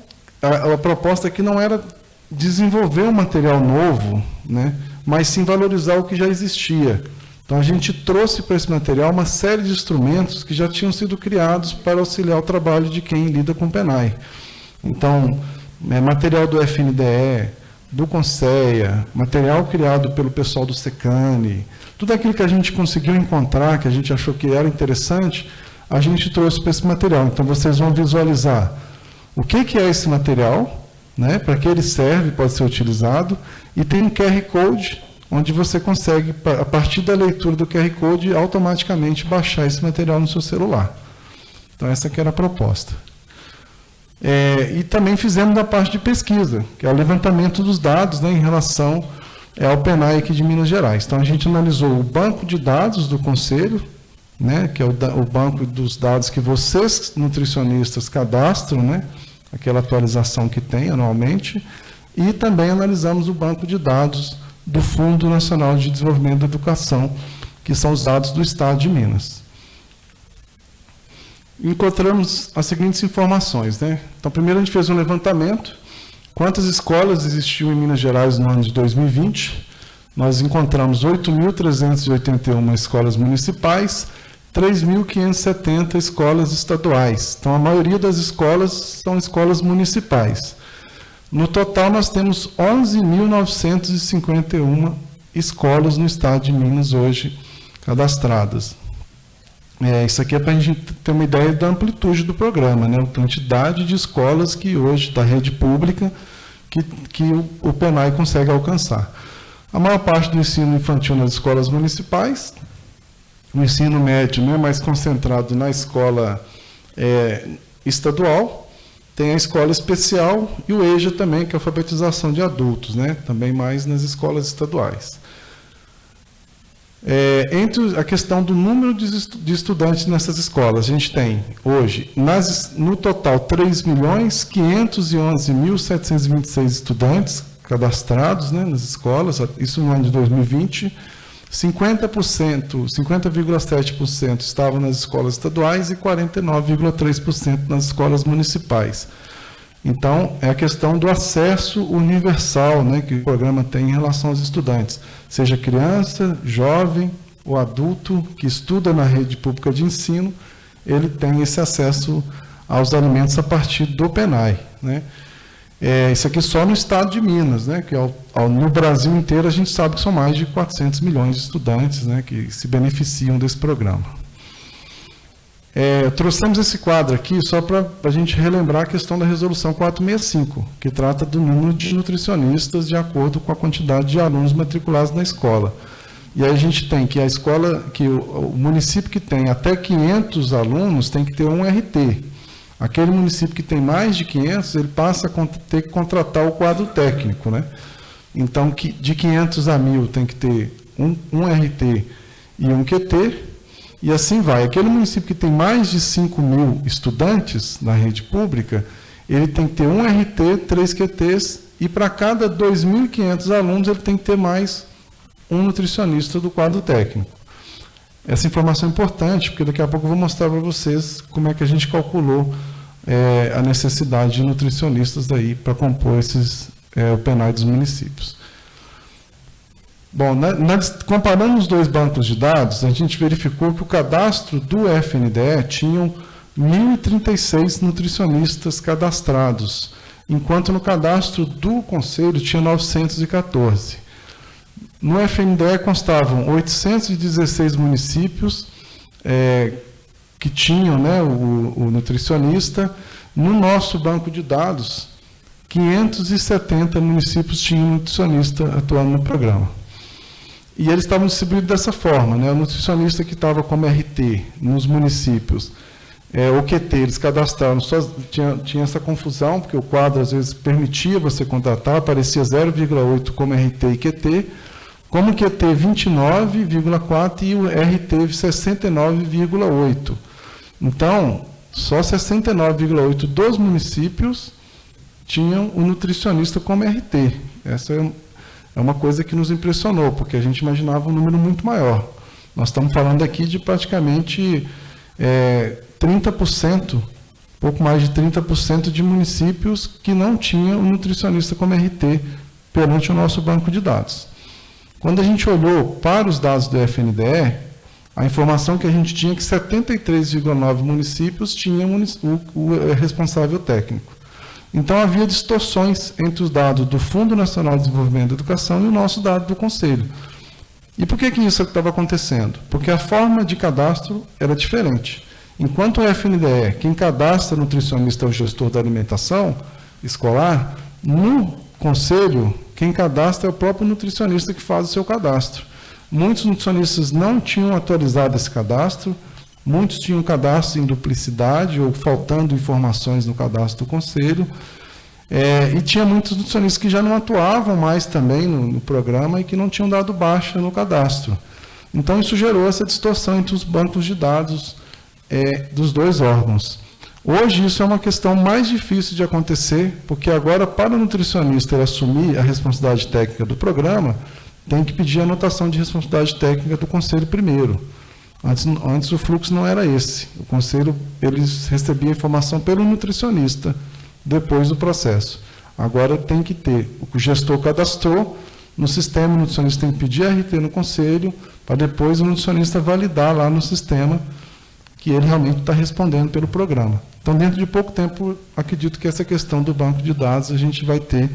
a proposta aqui não era desenvolver um material novo, né, mas sim valorizar o que já existia. Então, a gente trouxe para esse material uma série de instrumentos que já tinham sido criados para auxiliar o trabalho de quem lida com o PENAI. Então, material do FNDE, do CONSEA, material criado pelo pessoal do SECANI, tudo aquilo que a gente conseguiu encontrar, que a gente achou que era interessante, a gente trouxe para esse material. Então, vocês vão visualizar o que é esse material, né, para que ele serve, pode ser utilizado, e tem um QR Code, onde você consegue, a partir da leitura do QR Code, automaticamente baixar esse material no seu celular. Então, essa que era a proposta. E também fizemos da parte de pesquisa, que é o levantamento dos dados, né, em relação ao PENAI aqui de Minas Gerais. Então, a gente analisou o banco de dados do Conselho, né, que é o banco dos dados que vocês, nutricionistas, cadastram, né, aquela atualização que tem anualmente, e também analisamos o banco de dados do Fundo Nacional de Desenvolvimento da Educação, que são os dados do Estado de Minas. Encontramos as seguintes informações, né? Então, primeiro a gente fez um levantamento. Quantas escolas existiam em Minas Gerais no ano de 2020? Nós encontramos 8.381 escolas municipais, 3.570 escolas estaduais. Então, a maioria das escolas são escolas municipais. No total, nós temos 11.951 escolas no estado de Minas hoje cadastradas. Isso aqui é para a gente ter uma ideia da amplitude do programa, né? A quantidade de escolas que hoje, da rede pública, que o PENAI consegue alcançar. A maior parte do ensino infantil nas escolas municipais, o ensino médio, né, mais concentrado na escola estadual, tem a escola especial e o EJA também, que é a alfabetização de adultos, né, também mais nas escolas estaduais. Entre a questão do número de estudantes nessas escolas, a gente tem hoje, no total, 3.511.726 estudantes cadastrados, né, nas escolas, isso no ano de 2020, 50,7% estavam nas escolas estaduais e 49,3% nas escolas municipais. Então, é a questão do acesso universal, né, que o programa tem em relação aos estudantes, seja criança, jovem ou adulto que estuda na rede pública de ensino, ele tem esse acesso aos alimentos a partir do PENAI, né? Isso aqui só no estado de Minas, né, que no Brasil inteiro a gente sabe que são mais de 400 milhões de estudantes, né, que se beneficiam desse programa. Trouxemos esse quadro aqui só para a gente relembrar a questão da resolução 465, que trata do número de nutricionistas de acordo com a quantidade de alunos matriculados na escola. E aí a gente tem que a escola, que o município que tem até 500 alunos tem que ter um RT. Aquele município que tem mais de 500, ele passa a ter que contratar o quadro técnico, né? Então, de 500 a 1.000 tem que ter um RT e um QT, e assim vai. Aquele município que tem mais de 5.000 estudantes na rede pública, ele tem que ter um RT, 3 QTs, e para cada 2.500 alunos ele tem que ter mais um nutricionista do quadro técnico. Essa informação é importante, porque daqui a pouco eu vou mostrar para vocês como é que a gente calculou a necessidade de nutricionistas daí para compor o PENAI dos municípios. Bom, comparando os dois bancos de dados, a gente verificou que o cadastro do FNDE tinham 1.036 nutricionistas cadastrados, enquanto no cadastro do Conselho tinha 914. No FNDE constavam 816 municípios que tinham, né, o nutricionista. No nosso banco de dados, 570 municípios tinham nutricionista atuando no programa. E eles estavam distribuídos dessa forma, né? O nutricionista que estava como RT nos municípios, o QT, eles cadastraram, tinha essa confusão, porque o quadro às vezes permitia você contratar, aparecia 0,8 como RT e QT, como QT 29,4 e o RT 69,8. Então, só 69,8 dos municípios tinham o nutricionista como RT. Essa é uma coisa que nos impressionou, porque a gente imaginava um número muito maior. Nós estamos falando aqui de praticamente 30%, pouco mais de 30% de municípios que não tinham o nutricionista como RT perante o nosso banco de dados. Quando a gente olhou para os dados do FNDE, a informação que a gente tinha é que 73,9 municípios tinham o responsável técnico. Então, havia distorções entre os dados do Fundo Nacional de Desenvolvimento da Educação e o nosso dado do Conselho. E por que isso estava acontecendo? Porque a forma de cadastro era diferente. Enquanto o FNDE, quem cadastra nutricionista é o gestor da alimentação escolar, no Conselho, quem cadastra é o próprio nutricionista que faz o seu cadastro. Muitos nutricionistas não tinham atualizado esse cadastro, muitos tinham cadastro em duplicidade ou faltando informações no cadastro do Conselho, e tinha muitos nutricionistas que já não atuavam mais também no programa e que não tinham dado baixa no cadastro. Então, isso gerou essa distorção entre os bancos de dados dos dois órgãos. Hoje, isso é uma questão mais difícil de acontecer, porque agora, para o nutricionista ele assumir a responsabilidade técnica do programa, tem que pedir a anotação de responsabilidade técnica do Conselho primeiro. Antes o fluxo não era esse. O Conselho, eles recebiam informação pelo nutricionista depois do processo. Agora tem que ter, o gestor cadastrou, no sistema o nutricionista tem que pedir RT no Conselho, para depois o nutricionista validar lá no sistema que ele realmente está respondendo pelo programa. Então, dentro de pouco tempo, acredito que essa questão do banco de dados a gente vai ter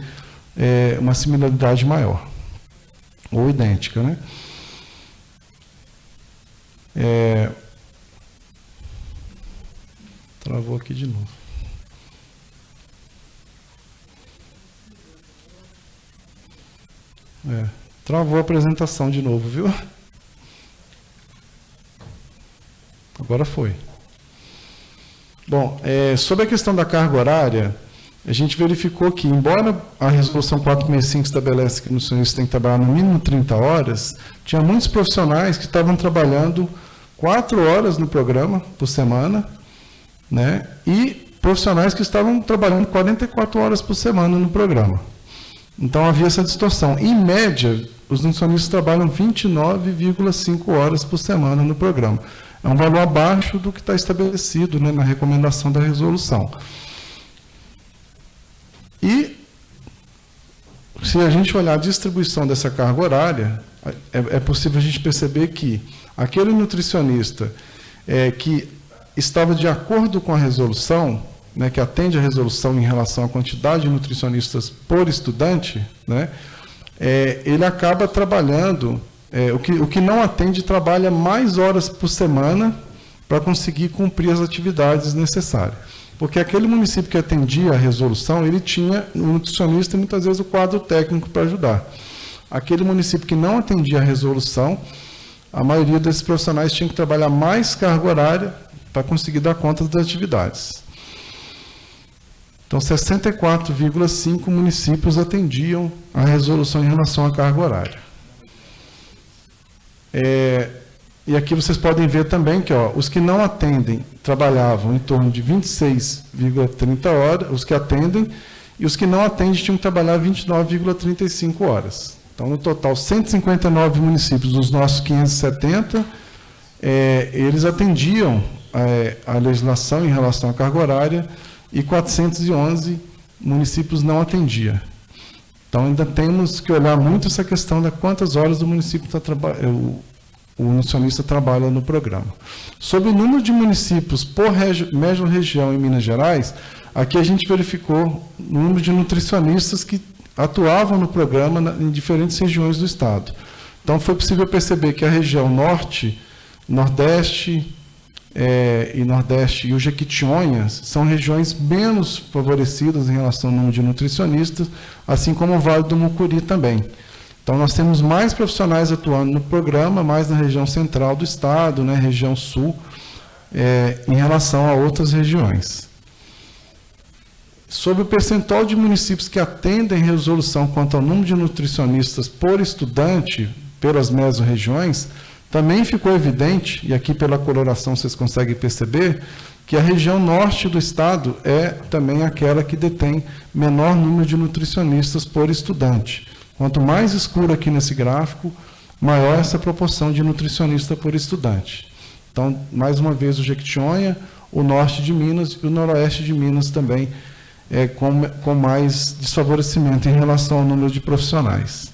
uma similaridade maior, ou idêntica, né? Travou aqui de novo. Travou a apresentação de novo, viu? Agora foi. Bom, sobre a questão da carga horária, a gente verificou que, embora a resolução 465 estabelece que o nutricionista tem que trabalhar no mínimo 30 horas, tinha muitos profissionais que estavam trabalhando 4 horas no programa por semana, né? E profissionais que estavam trabalhando 44 horas por semana no programa. Então, havia essa distorção. Em média, os nutricionistas trabalham 29,5 horas por semana no programa. É um valor abaixo do que está estabelecido, né, na recomendação da resolução. E, se a gente olhar a distribuição dessa carga horária, é possível a gente perceber que aquele nutricionista que estava de acordo com a resolução, né, que atende a resolução em relação à quantidade de nutricionistas por estudante, né, ele acaba trabalhando, o que não atende trabalha mais horas por semana para conseguir cumprir as atividades necessárias. Porque aquele município que atendia a resolução, ele tinha o nutricionista e muitas vezes o quadro técnico para ajudar. Aquele município que não atendia a resolução, a maioria desses profissionais tinha que trabalhar mais carga horária para conseguir dar conta das atividades. Então, 64,5 municípios atendiam a resolução em relação à carga horária. E aqui vocês podem ver também que os que não atendem trabalhavam em torno de 26,30 horas, os que atendem, e os que não atendem tinham que trabalhar 29,35 horas. Então, no total, 159 municípios dos nossos 570, eles atendiam a legislação em relação à carga horária, e 411 municípios não atendiam. Então, ainda temos que olhar muito essa questão de quantas horas o município o nutricionista trabalha no programa. Sobre o número de municípios por mesma-região em Minas Gerais, aqui a gente verificou o número de nutricionistas que atuavam no programa em diferentes regiões do estado. Então, foi possível perceber que a região Norte, Nordeste e Nordeste e o Jequitinhonhas são regiões menos favorecidas em relação ao número de nutricionistas, assim como o Vale do Mucuri também. Então, nós temos mais profissionais atuando no programa, mais na região central do estado, né, região sul, em relação a outras regiões. Sobre o percentual de municípios que atendem resolução quanto ao número de nutricionistas por estudante, pelas mesorregiões, também ficou evidente, e aqui pela coloração vocês conseguem perceber, que a região norte do estado é também aquela que detém menor número de nutricionistas por estudante. Quanto mais escuro aqui nesse gráfico, maior essa proporção de nutricionista por estudante. Então, mais uma vez, o Jequitinhonha, o norte de Minas e o noroeste de Minas também com mais desfavorecimento em relação ao número de profissionais.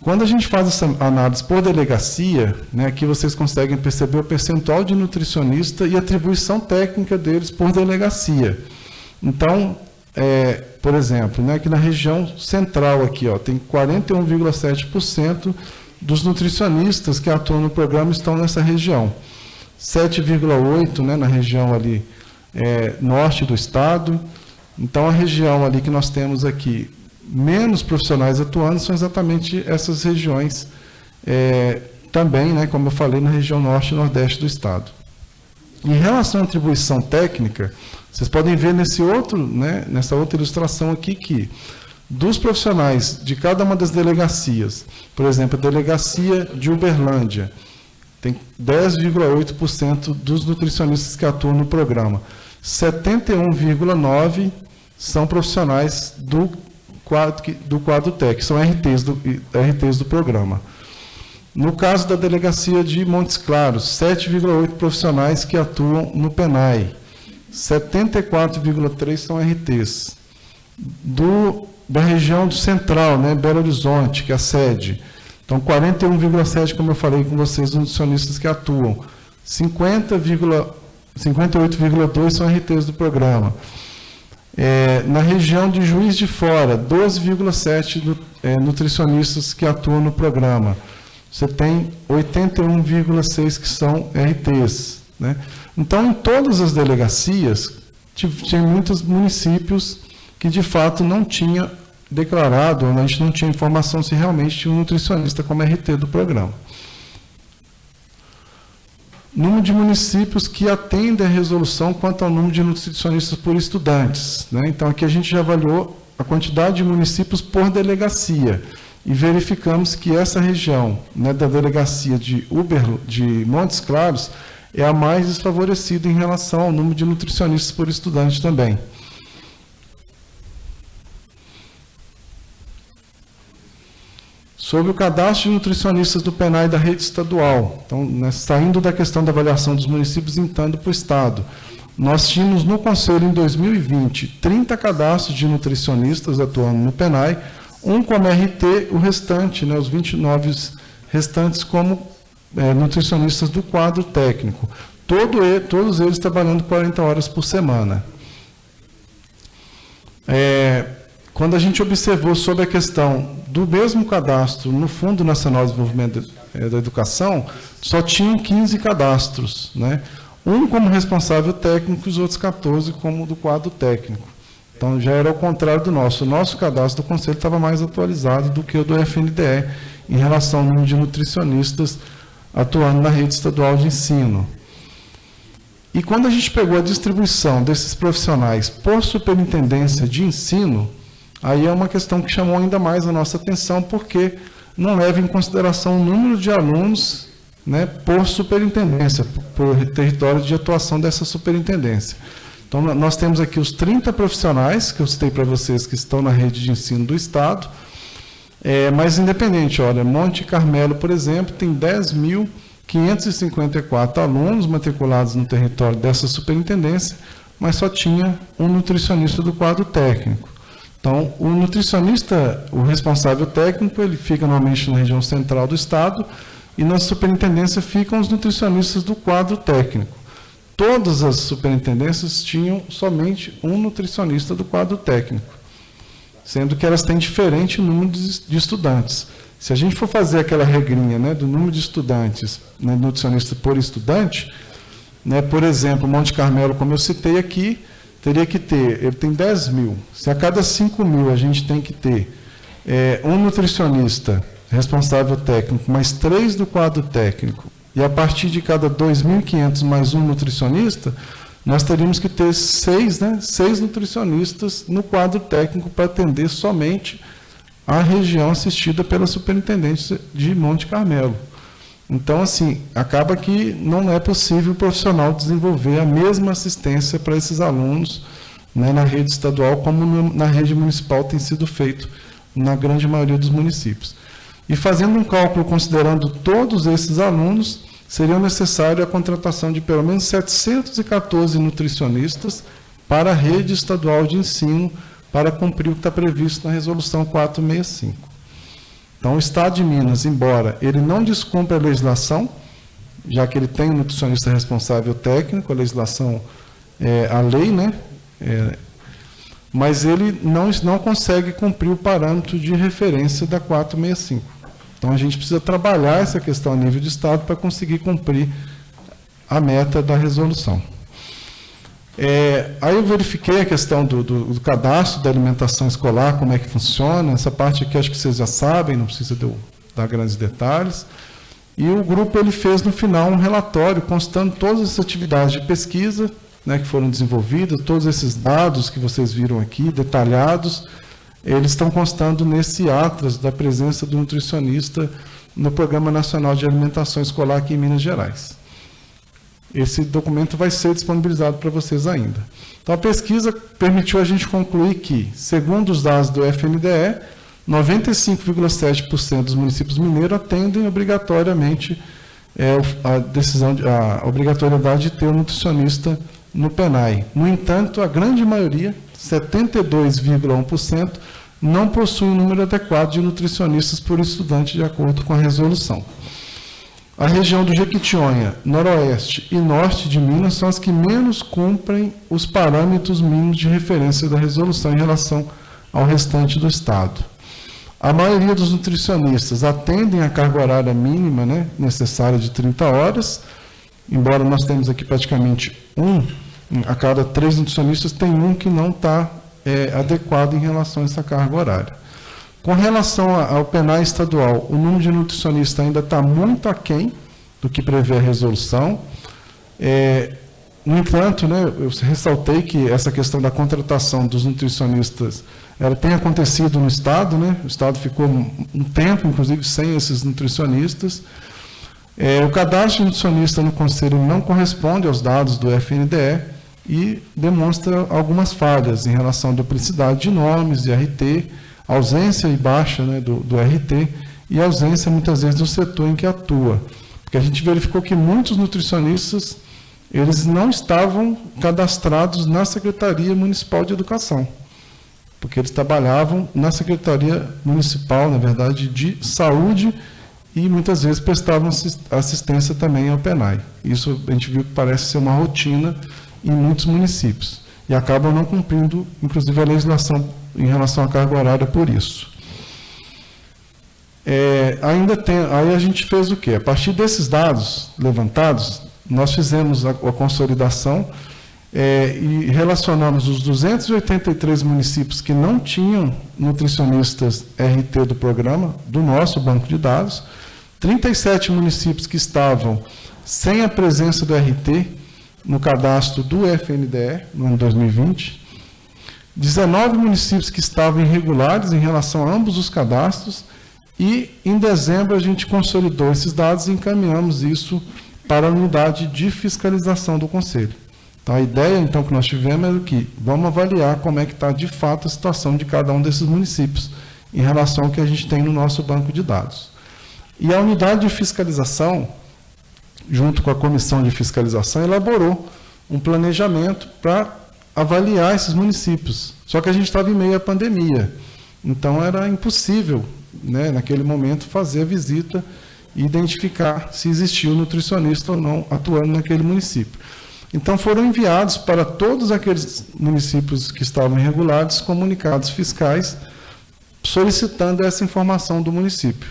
Quando a gente faz essa análise por delegacia, né, aqui vocês conseguem perceber o percentual de nutricionista e atribuição técnica deles por delegacia. Então, por exemplo, né, aqui na região central, aqui, tem 41,7% dos nutricionistas que atuam no programa estão nessa região. 7,8%, né, na região ali norte do estado. Então, a região ali que nós temos aqui menos profissionais atuando são exatamente essas regiões também, né, como eu falei, na região norte e nordeste do estado. Em relação à atribuição técnica, vocês podem ver nessa outra ilustração aqui que dos profissionais de cada uma das delegacias, por exemplo, a delegacia de Uberlândia, tem 10,8% dos nutricionistas que atuam no programa. 71,9% são profissionais do quadro TEC, são RTs do programa. No caso da delegacia de Montes Claros, 7,8% profissionais que atuam no PENAI, 74,3% são RTs. Da região do Central, né, Belo Horizonte, que é a sede. Então, 41,7%, como eu falei com vocês, nutricionistas que atuam. 58,2 são RTs do programa. Na região de Juiz de Fora, 12,7 nutricionistas que atuam no programa. Você tem 81,6 que são RTs. Né? Então, em todas as delegacias, tinha muitos municípios que, de fato, não tinha declarado, a gente não tinha informação se realmente tinha um nutricionista como RT do programa. Número de municípios que atendem a resolução quanto ao número de nutricionistas por estudantes. Né? Então, aqui a gente já avaliou a quantidade de municípios por delegacia e verificamos que essa região, né, da delegacia de Montes Claros é a mais desfavorecida em relação ao número de nutricionistas por estudante também. Sobre o cadastro de nutricionistas do PENAI da rede estadual. Então, né, saindo da questão da avaliação dos municípios e entrando para o Estado. Nós tínhamos no Conselho, em 2020, 30 cadastros de nutricionistas atuando no PENAI, um como RT, o restante, né, os 29 restantes como nutricionistas do quadro técnico. Todos eles trabalhando 40 horas por semana. Quando a gente observou sobre a questão do mesmo cadastro no Fundo Nacional de Desenvolvimento da Educação, só tinham 15 cadastros, né? Um como responsável técnico e os outros 14 como do quadro técnico. Então, já era ao contrário do nosso. O nosso cadastro do Conselho estava mais atualizado do que o do FNDE em relação ao número de nutricionistas atuando na rede estadual de ensino. E quando a gente pegou a distribuição desses profissionais por superintendência de ensino, aí é uma questão que chamou ainda mais a nossa atenção, porque não leva em consideração o número de alunos, né, por superintendência, por território de atuação dessa superintendência. Então, nós temos aqui os 30 profissionais, que eu citei para vocês, que estão na rede de ensino do Estado, mas independente, olha, Monte Carmelo, por exemplo, tem 10.554 alunos matriculados no território dessa superintendência, mas só tinha um nutricionista do quadro técnico. Então, o nutricionista, o responsável técnico, ele fica normalmente na região central do Estado, e na superintendência ficam os nutricionistas do quadro técnico. Todas as superintendências tinham somente um nutricionista do quadro técnico, sendo que elas têm diferente número de estudantes. Se a gente for fazer aquela regrinha, né, do número de estudantes, né, nutricionista por estudante, né, por exemplo, Monte Carmelo, como eu citei aqui, teria que ter, ele tem 10 mil. Se a cada 5 mil a gente tem que ter um nutricionista responsável técnico, mais 3 do quadro técnico, e a partir de cada 2.500 mais um nutricionista, nós teríamos que ter 6 nutricionistas no quadro técnico para atender somente a região assistida pela superintendência de Monte Carmelo. Então, assim, acaba que não é possível o profissional desenvolver a mesma assistência para esses alunos, né, na rede estadual, como na rede municipal tem sido feito na grande maioria dos municípios. E fazendo um cálculo considerando todos esses alunos, seria necessário a contratação de pelo menos 714 nutricionistas para a rede estadual de ensino, para cumprir o que está previsto na Resolução 465. Então, o Estado de Minas, embora ele não descumpra a legislação, já que ele tem um nutricionista responsável técnico, a legislação, a lei, né? Mas ele não consegue cumprir o parâmetro de referência da 465. Então, a gente precisa trabalhar essa questão a nível de Estado para conseguir cumprir a meta da resolução. Aí eu verifiquei a questão do cadastro da alimentação escolar, como é que funciona. Essa parte aqui acho que vocês já sabem, não precisa dar grandes detalhes. E o grupo ele fez no final um relatório constando todas as atividades de pesquisa, né, que foram desenvolvidas, todos esses dados que vocês viram aqui, detalhados, eles estão constando nesse atlas da presença do nutricionista no Programa Nacional de Alimentação Escolar aqui em Minas Gerais. Esse documento vai ser disponibilizado para vocês ainda. Então, a pesquisa permitiu a gente concluir que, segundo os dados do FNDE, 95,7% dos municípios mineiros atendem obrigatoriamente a obrigatoriedade de ter um nutricionista no PENAI. No entanto, a grande maioria, 72,1%, não possui um número adequado de nutricionistas por estudante, de acordo com a resolução. A região do Jequitinhonha, noroeste e norte de Minas são as que menos cumprem os parâmetros mínimos de referência da resolução em relação ao restante do estado. A maioria dos nutricionistas atendem a carga horária mínima, né, necessária de 30 horas, embora nós temos aqui praticamente a cada 3 nutricionistas tem um que não está adequado em relação a essa carga horária. Com relação ao PNAE estadual, o número de nutricionistas ainda está muito aquém do que prevê a resolução. No entanto, né, eu ressaltei que essa questão da contratação dos nutricionistas ela tem acontecido no Estado, né? O Estado ficou um tempo, inclusive, sem esses nutricionistas. O cadastro de nutricionista no Conselho não corresponde aos dados do FNDE e demonstra algumas falhas em relação à duplicidade de nomes, de RT, ausência e baixa, né, do RT e ausência, muitas vezes, do setor em que atua. Porque a gente verificou que muitos nutricionistas eles não estavam cadastrados na Secretaria Municipal de Educação, porque eles trabalhavam na Secretaria Municipal, na verdade, de Saúde e muitas vezes prestavam assistência também ao PNAE. Isso a gente viu que parece ser uma rotina em muitos municípios e acabam não cumprindo, inclusive, a legislação em relação à carga horária por isso. Aí a gente fez o quê? A partir desses dados levantados, nós fizemos a consolidação e relacionamos os 283 municípios que não tinham nutricionistas RT do programa, do nosso banco de dados, 37 municípios que estavam sem a presença do RT no cadastro do FNDE, no ano 2020, 19 municípios que estavam irregulares em relação a ambos os cadastros, e em dezembro a gente consolidou esses dados e encaminhamos isso para a unidade de fiscalização do Conselho. Então, a ideia, então, que nós tivemos é que vamos avaliar como é que está, de fato, a situação de cada um desses municípios em relação ao que a gente tem no nosso banco de dados. E a unidade de fiscalização, junto com a comissão de fiscalização, elaborou um planejamento para avaliar esses municípios. Só que a gente estava em meio à pandemia, então era impossível, né, naquele momento, fazer a visita e identificar se existia um nutricionista ou não atuando naquele município. Então, foram enviados para todos aqueles municípios que estavam irregulares comunicados fiscais solicitando essa informação do município.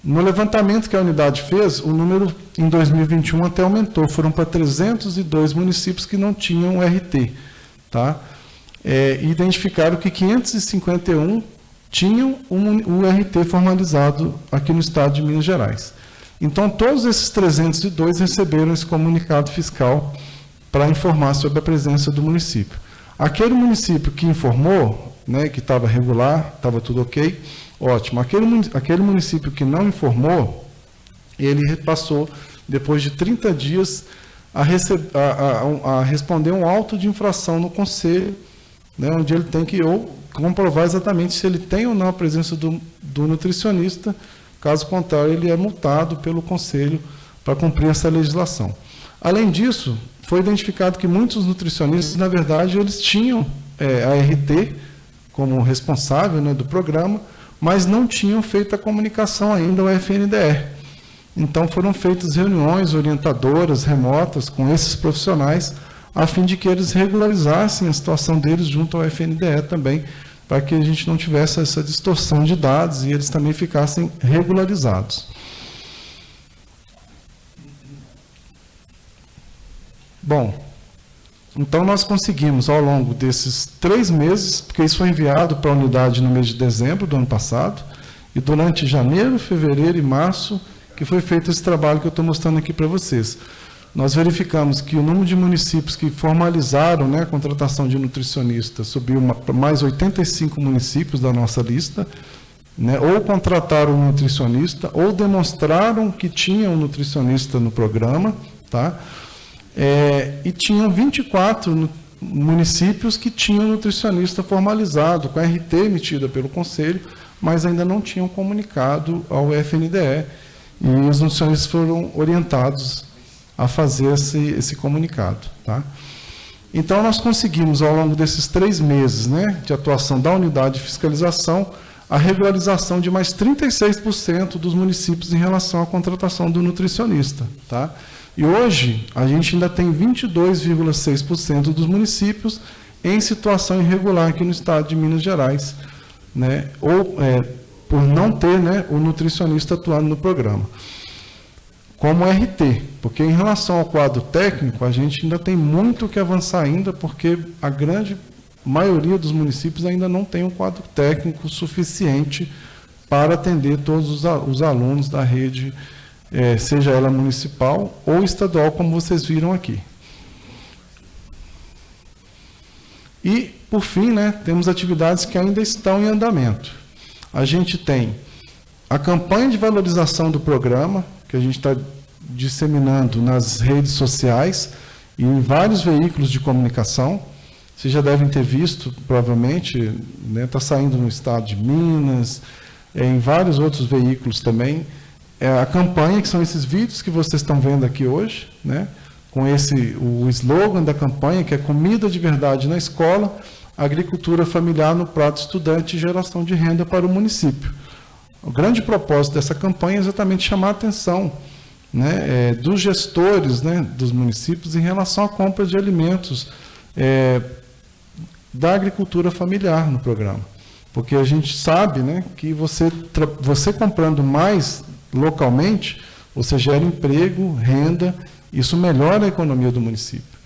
No levantamento que a unidade fez, o número em 2021 até aumentou, foram para 302 municípios que não tinham RT. Tá? Identificaram que 551 tinham o RT formalizado aqui no estado de Minas Gerais. Então, todos esses 302 receberam esse comunicado fiscal para informar sobre a presença do município. Aquele município que informou, né, que estava regular, estava tudo ok, ótimo. Aquele município que não informou, ele repassou, depois de 30 dias, a responder um auto de infração no Conselho, né, onde ele tem que comprovar exatamente se ele tem ou não a presença do nutricionista. Caso contrário, ele é multado pelo Conselho para cumprir essa legislação. Além disso, foi identificado que muitos nutricionistas, na verdade, eles tinham a RT como responsável, né, do programa, mas não tinham feito a comunicação ainda ao FNDE. Então, foram feitas reuniões orientadoras, remotas, com esses profissionais, a fim de que eles regularizassem a situação deles junto ao FNDE também, para que a gente não tivesse essa distorção de dados e eles também ficassem regularizados. Bom, então nós conseguimos, ao longo desses 3 meses, porque isso foi enviado para a unidade no mês de dezembro do ano passado, e durante janeiro, fevereiro e março, que foi feito esse trabalho que eu estou mostrando aqui para vocês. Nós verificamos que o número de municípios que formalizaram, né, a contratação de nutricionista subiu para mais 85 municípios da nossa lista, né, ou contrataram um nutricionista, ou demonstraram que tinham um nutricionista no programa, tá? E tinham 24 municípios que tinham nutricionista formalizado, com a RT emitida pelo Conselho, mas ainda não tinham comunicado ao FNDE, e os nutricionistas foram orientados a fazer esse comunicado. Tá? Então, nós conseguimos, ao longo desses 3 meses, né, de atuação da unidade de fiscalização, a regularização de mais 36% dos municípios em relação à contratação do nutricionista. Tá? E hoje, a gente ainda tem 22,6% dos municípios em situação irregular aqui no estado de Minas Gerais, né? Ou por não ter, né, o nutricionista atuando no programa, como RT, porque em relação ao quadro técnico, a gente ainda tem muito que avançar ainda, porque a grande maioria dos municípios ainda não tem um quadro técnico suficiente para atender todos os alunos da rede, seja ela municipal ou estadual, como vocês viram aqui. E, por fim, né, temos atividades que ainda estão em andamento. A gente tem a campanha de valorização do programa, que a gente está disseminando nas redes sociais e em vários veículos de comunicação. Vocês já devem ter visto, provavelmente, está saindo no estado de Minas, em vários outros veículos também. A campanha, que são esses vídeos que vocês estão vendo aqui hoje, né, com o slogan da campanha, que é comida de verdade na escola, agricultura familiar no prato estudante e geração de renda para o município. O grande propósito dessa campanha é exatamente chamar a atenção, né, dos gestores, né, dos municípios em relação à compra de alimentos da agricultura familiar no programa. Porque a gente sabe, né, que você comprando mais localmente, você gera emprego, renda, isso melhora a economia do município.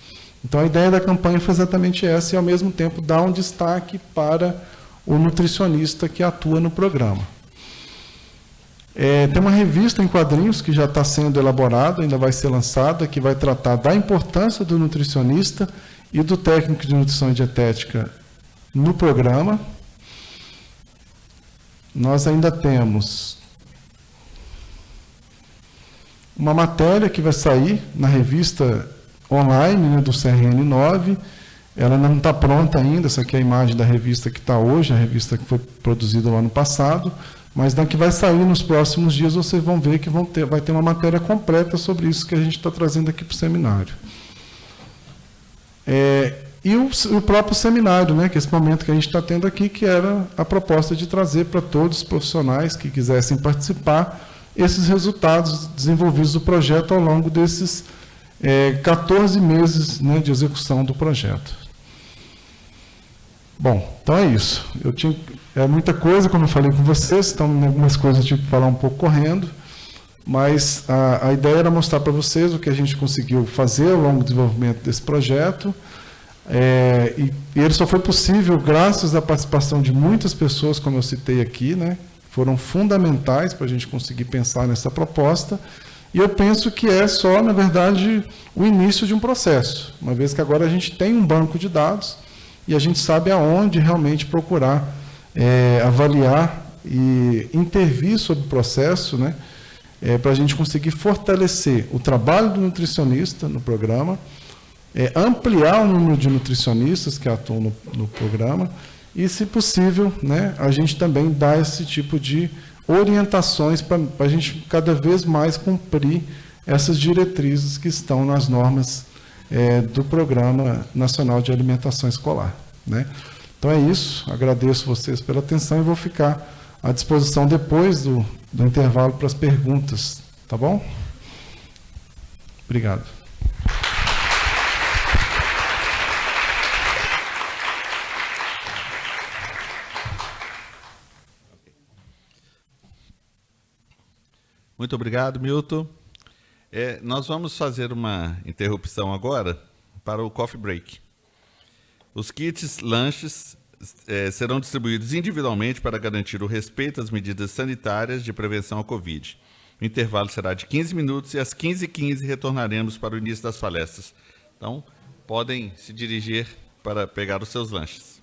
Então, a ideia da campanha foi exatamente essa e, ao mesmo tempo, dar um destaque para o nutricionista que atua no programa. Tem uma revista em quadrinhos que já está sendo elaborada, ainda vai ser lançada, que vai tratar da importância do nutricionista e do técnico de nutrição e dietética no programa. Nós ainda temos uma matéria que vai sair na revista online, né, do CRN9. Ela não está pronta ainda, essa aqui é a imagem da revista que está hoje, a revista que foi produzida no ano passado, mas na que vai sair nos próximos dias, vocês vão ver que vai ter uma matéria completa sobre isso que a gente está trazendo aqui para o seminário. E o próprio seminário, né, que é esse momento que a gente está tendo aqui, que era a proposta de trazer para todos os profissionais que quisessem participar esses resultados desenvolvidos do projeto ao longo desses 14 meses, né, de execução do projeto. Bom, então é isso. É muita coisa, como eu falei com vocês, então algumas coisas eu tive que falar um pouco correndo, mas a ideia era mostrar para vocês o que a gente conseguiu fazer ao longo do desenvolvimento desse projeto, e ele só foi possível graças à participação de muitas pessoas, como eu citei aqui, né, foram fundamentais para a gente conseguir pensar nessa proposta, e eu penso que é só, na verdade, o início de um processo, uma vez que agora a gente tem um banco de dados e a gente sabe aonde realmente procurar avaliar e intervir sobre o processo, né, para a gente conseguir fortalecer o trabalho do nutricionista no programa, ampliar o número de nutricionistas que atuam no programa e, se possível, né, a gente também dá esse tipo de orientações para a gente cada vez mais cumprir essas diretrizes que estão nas normas do Programa Nacional de Alimentação Escolar, né? Então é isso, agradeço vocês pela atenção e vou ficar à disposição depois do intervalo para as perguntas, tá bom? Obrigado. Muito obrigado, Milton. Nós vamos fazer uma interrupção agora para o coffee break. Os kits lanches serão distribuídos individualmente para garantir o respeito às medidas sanitárias de prevenção ao Covid. O intervalo será de 15 minutos e às 15h15 retornaremos para o início das palestras. Então, podem se dirigir para pegar os seus lanches.